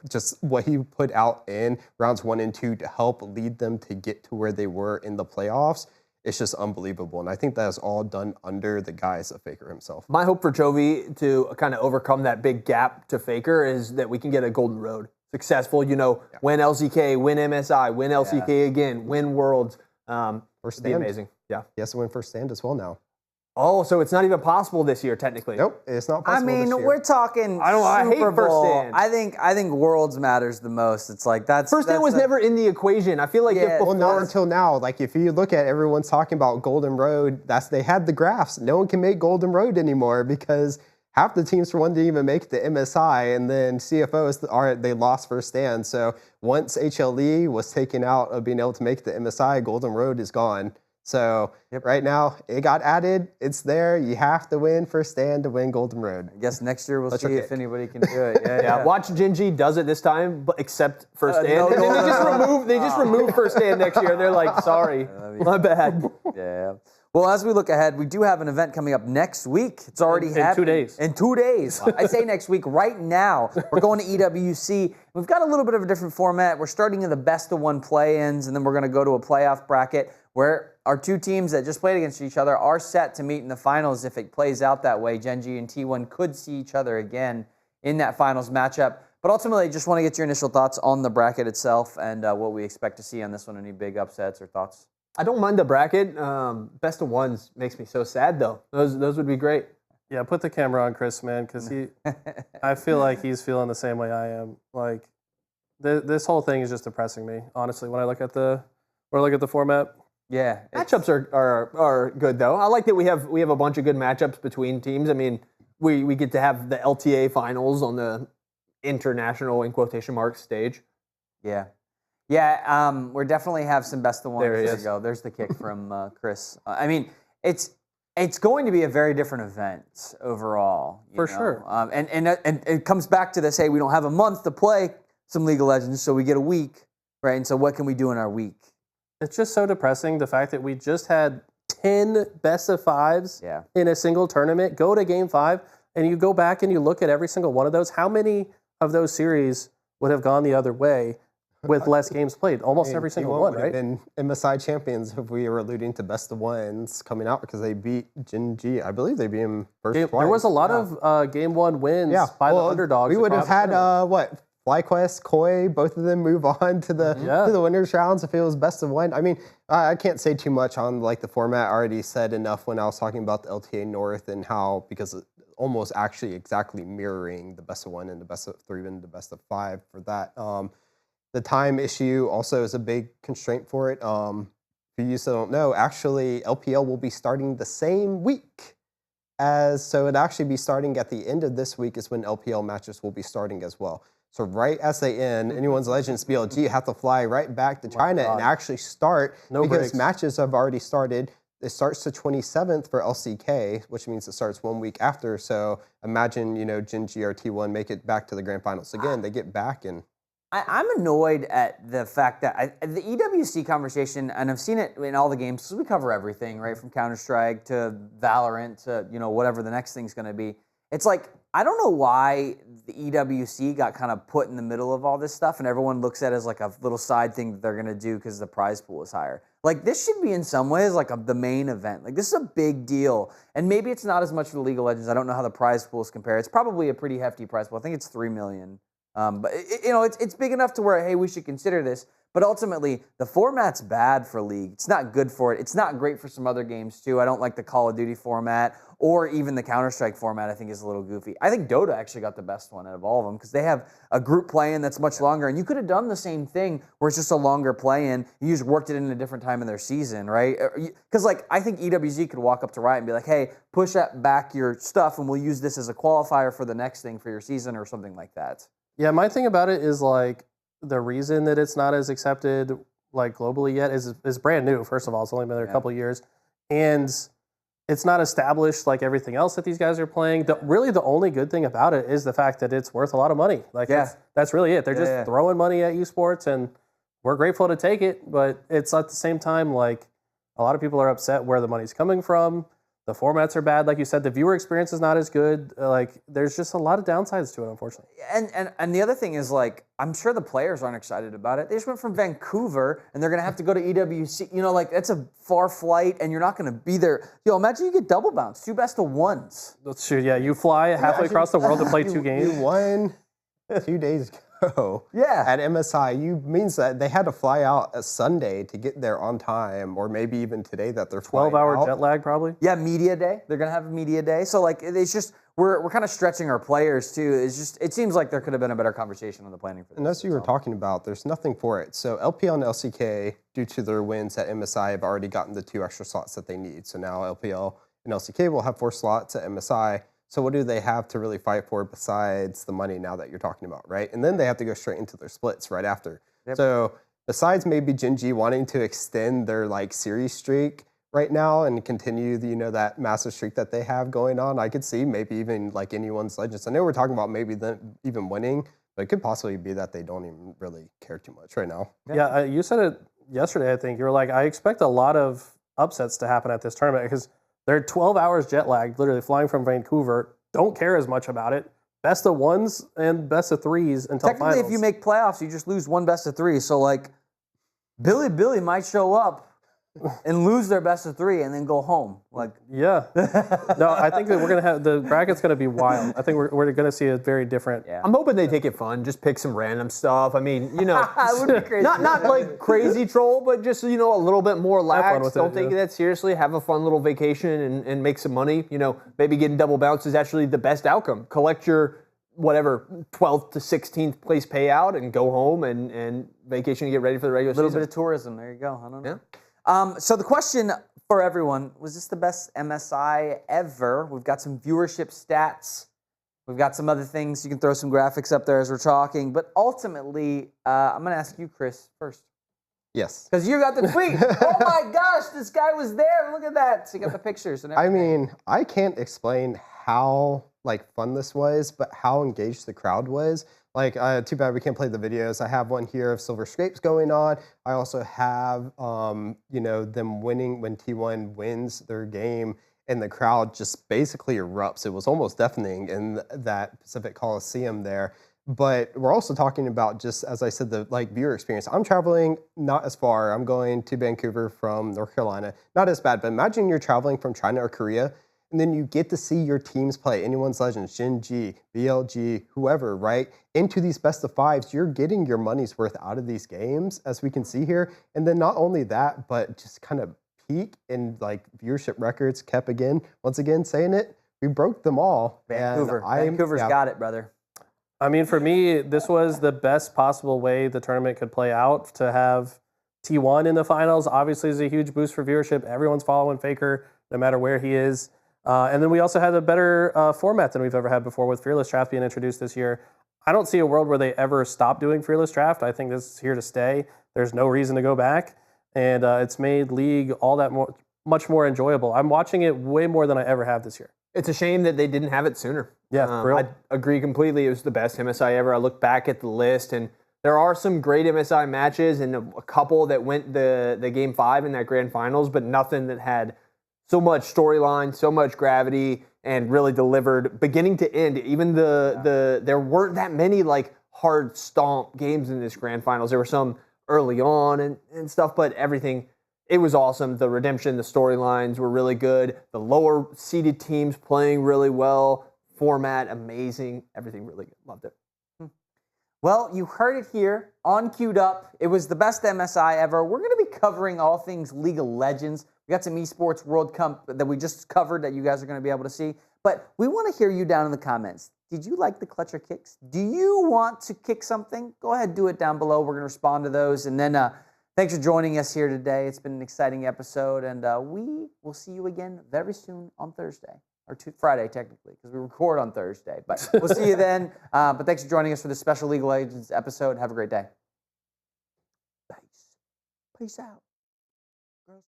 just what he put out in rounds 1 and 2 to help lead them to get to where they were in the playoffs, it's just unbelievable. And I think that is all done under the guise of Faker himself. My hope for Chovy to kind of overcome that big gap to Faker is that we can get a golden road. Successful, win LCK, win MSI, win LCK again, win Worlds. First Be stand. amazing. Yeah. He has to win first stand as well now. Oh, so it's not even possible this year, technically. Nope, it's not possible. I mean, this year. we're talking I hate Super first Bowl. stand. I think Worlds matters the most. It's like that's First stand was never in the equation. I feel like Yeah, if Well, not before, until now. Like, if you look at everyone's talking about Golden Road, they had the graphs. No one can make Golden Road anymore because half the teams for one didn't even make the MSI, and then CFOs they lost first stand. So once HLE was taken out of being able to make the MSI, Golden Road is gone. So right now it got added. It's there. You have to win first stand to win Golden Road. I guess next year we'll That's see okay. if anybody can do it. yeah, watch Gen.G does it this time, but except first stand. no, and then no. they just remove first stand next year. They're like, sorry, my bad. Yeah. Well, as we look ahead, we do have an event coming up next week. It's already In happening. 2 days. In 2 days. I say next week. Right now, we're going to EWC. We've got a little bit of a different format. We're starting in the best of 1 play-ins, and then we're going to go to a playoff bracket where our 2 teams that just played against each other are set to meet in the finals if it plays out that way. Gen.G and T1 could see each other again in that finals matchup. But ultimately, just want to get your initial thoughts on the bracket itself and what we expect to see on this one. Any big upsets or thoughts? I don't mind the bracket. Best of 1s makes me so sad, though. Those would be great. Yeah, put the camera on Chris, man, because I feel like he's feeling the same way I am. Like, this whole thing is just depressing me, honestly, when I look at the format. Yeah. Matchups are good, though. I like that we have a bunch of good matchups between teams. I mean, we get to have the LTA finals on the international, in quotation marks, stage. Yeah. Yeah, we definitely have some best of 1s. There he There is. you go. There's the kick from Chris. I mean, it's going to be a very different event overall. For sure. And it comes back to this, hey, we don't have a month to play some League of Legends, so we get a week, right? And so what can we do in our week? It's just so depressing, the fact that we just had 10 best of 5s Yeah. in a single tournament, go to game 5, and you go back and you look at every single one of those. How many of those series would have gone the other way with less games played? Almost every single one, right? And MSI champions, if we were alluding to best of 1s coming out, because they beat Gen.G. I believe they beat him first twice. There was a lot of game 1 wins by the underdogs. We would have across had the tournament. FlyQuest, Koi, both of them move on to the winners rounds if it was best of 1. I mean, I can't say too much on the format. I already said enough when I was talking about the LTA North and how, because it's almost actually exactly mirroring the best of 1 and the best of 3 and the best of 5 for that. The time issue also is a big constraint for it. For you still don't know, actually LPL will be starting the same week so it'd actually be starting at the end of this week is when LPL matches will be starting as well. So right as they end, anyone's Legends BLG have to fly right back to China and actually start because breaks. matches have already started. It starts the 27th for LCK, which means it starts 1 week after. So imagine, Gen.G or T1 make it back to the grand finals again. They get back and I'm annoyed at the fact that the EWC conversation, and I've seen it in all the games, because we cover everything, right, from Counter-Strike to Valorant to, whatever the next thing's going to be. It's like, I don't know why the EWC got kind of put in the middle of all this stuff, and everyone looks at it as like a little side thing that they're going to do because the prize pool is higher. Like, this should be in some ways like the main event. Like, this is a big deal. And maybe it's not as much for the League of Legends. I don't know how the prize pools compare. It's probably a pretty hefty prize pool. I think it's $3 million. But it's big enough to where, hey, we should consider this. But ultimately, the format's bad for League. It's not good for it. It's not great for some other games, too. I don't like the Call of Duty format or even the Counter-Strike format, I think, is a little goofy. I think Dota actually got the best one out of all of them because they have a group play-in that's much longer. And you could have done the same thing where it's just a longer play-in. You just worked it in a different time in their season, right? Because, I think EWZ could walk up to Riot and be like, hey, push back your stuff and we'll use this as a qualifier for the next thing for your season or something like that. Yeah, my thing about it is, the reason that it's not as accepted globally yet is brand new. First of all, it's only been there a couple of years, and it's not established like everything else that these guys are playing. Really, the only good thing about it is the fact that it's worth a lot of money. That's really it. They're just throwing money at esports, and we're grateful to take it. But it's at the same time a lot of people are upset where the money's coming from. The formats are bad, like you said. The viewer experience is not as good. There's just a lot of downsides to it, unfortunately. And the other thing is, I'm sure the players aren't excited about it. They just went from Vancouver, and they're going to have to go to EWC. That's a far flight, and you're not going to be there. Imagine you get double bounce, 2 best of 1s. That's true, yeah. You fly halfway across the world to play 2 games. You won 2 days ago. Yeah. At MSI, means that they had to fly out a Sunday to get there on time, or maybe even today that they're 12-hour jet lag, probably. Yeah, media day. They're gonna have a media day. So it's just we're kind of stretching our players too. It seems like there could have been a better conversation on the planning for this. And as you were talking about, there's nothing for it. So LPL and LCK, due to their wins at MSI, have already gotten the 2 extra slots that they need. So now LPL and LCK will have 4 slots at MSI. So what do they have to really fight for besides the money now that you're talking about, right? And then they have to go straight into their splits right after. Yep. So besides maybe Gen.G wanting to extend their series streak right now and continue that massive streak that they have going on, I could see maybe even anyone's Legends. I know we're talking about maybe them even winning, but it could possibly be that they don't even really care too much right now. Yeah, you said it yesterday, I think. You were like, I expect a lot of upsets to happen at this tournament because they're 12 hours jet lagged, literally flying from Vancouver. Don't care as much about it. Best of 1s and best of 3s until technically, finals. if you make playoffs, you just lose 1 best of 3. So Billy might show up and lose their best of 3 and then go home. Yeah. No, I think that we're gonna have the bracket's gonna be wild. I think we're gonna see a very different. Yeah. I'm hoping they take it fun. Just pick some random stuff. I mean, it would be crazy. not crazy troll, but just a little bit more lax. Don't take it that seriously. Have a fun little vacation and make some money. Maybe getting double bounce is actually the best outcome. Collect your 12th to 16th place payout and go home and vacation and get ready for the regular season. A little bit of tourism. There you go. I don't know. Yeah. So the question for everyone, was this the best MSI ever? We've got some viewership stats. We've got some other things. You can throw some graphics up there as we're talking. But ultimately, I'm going to ask you, Chris, first. Yes. Because you got the tweet. Oh my gosh, this guy was there. Look at that. So you got the pictures and everything. I mean, I can't explain how fun this was, but how engaged the crowd was. Too bad we can't play the videos. I have one here of Silver Scrapes going on. I also have, them winning when T1 wins their game, and the crowd just basically erupts. It was almost deafening in that Pacific Coliseum there. But we're also talking about, just as I said, the viewer experience. I'm traveling not as far. I'm going to Vancouver from North Carolina. Not as bad, but imagine you're traveling from China or Korea, and then you get to see your teams play, anyone's Legends, Gen.G, BLG, whoever, right? Into these best of 5s, you're getting your money's worth out of these games, as we can see here. And then not only that, but just kind of peak in viewership records. Kept once again saying it, we broke them all. Vancouver's got it, brother. I mean, for me, this was the best possible way the tournament could play out. To have T1 in the finals obviously is a huge boost for viewership. Everyone's following Faker, no matter where he is. And then we also had a better format than we've ever had before with Fearless Draft being introduced this year. I don't see a world where they ever stop doing Fearless Draft. I think this is here to stay. There's no reason to go back. And it's made League all that much more enjoyable. I'm watching it way more than I ever have this year. It's a shame that they didn't have it sooner. Yeah, I agree completely. It was the best MSI ever. I look back at the list, and there are some great MSI matches and a couple that went the Game 5 in that Grand Finals, but nothing that had so much storyline, so much gravity, and really delivered beginning to end. Even there weren't that many hard stomp games in this Grand Finals. There were some early on and stuff, but everything, it was awesome. The redemption, the storylines were really good. The lower seeded teams playing really well. Format, amazing. Everything really good. Loved it. Well, you heard it here on Queued Up. It was the best MSI ever. We're going to be covering all things League of Legends. We got some Esports World Cup that we just covered that you guys are going to be able to see. But we want to hear you down in the comments. Did you like the Clutcher kicks? Do you want to kick something? Go ahead, do it down below. We're going to respond to those. And then thanks for joining us here today. It's been an exciting episode. And we will see you again very soon on Thursday. Or Friday, technically, because we record on Thursday. But we'll see you then. But thanks for joining us for this special League of Legends episode. Have a great day. Peace. Peace out.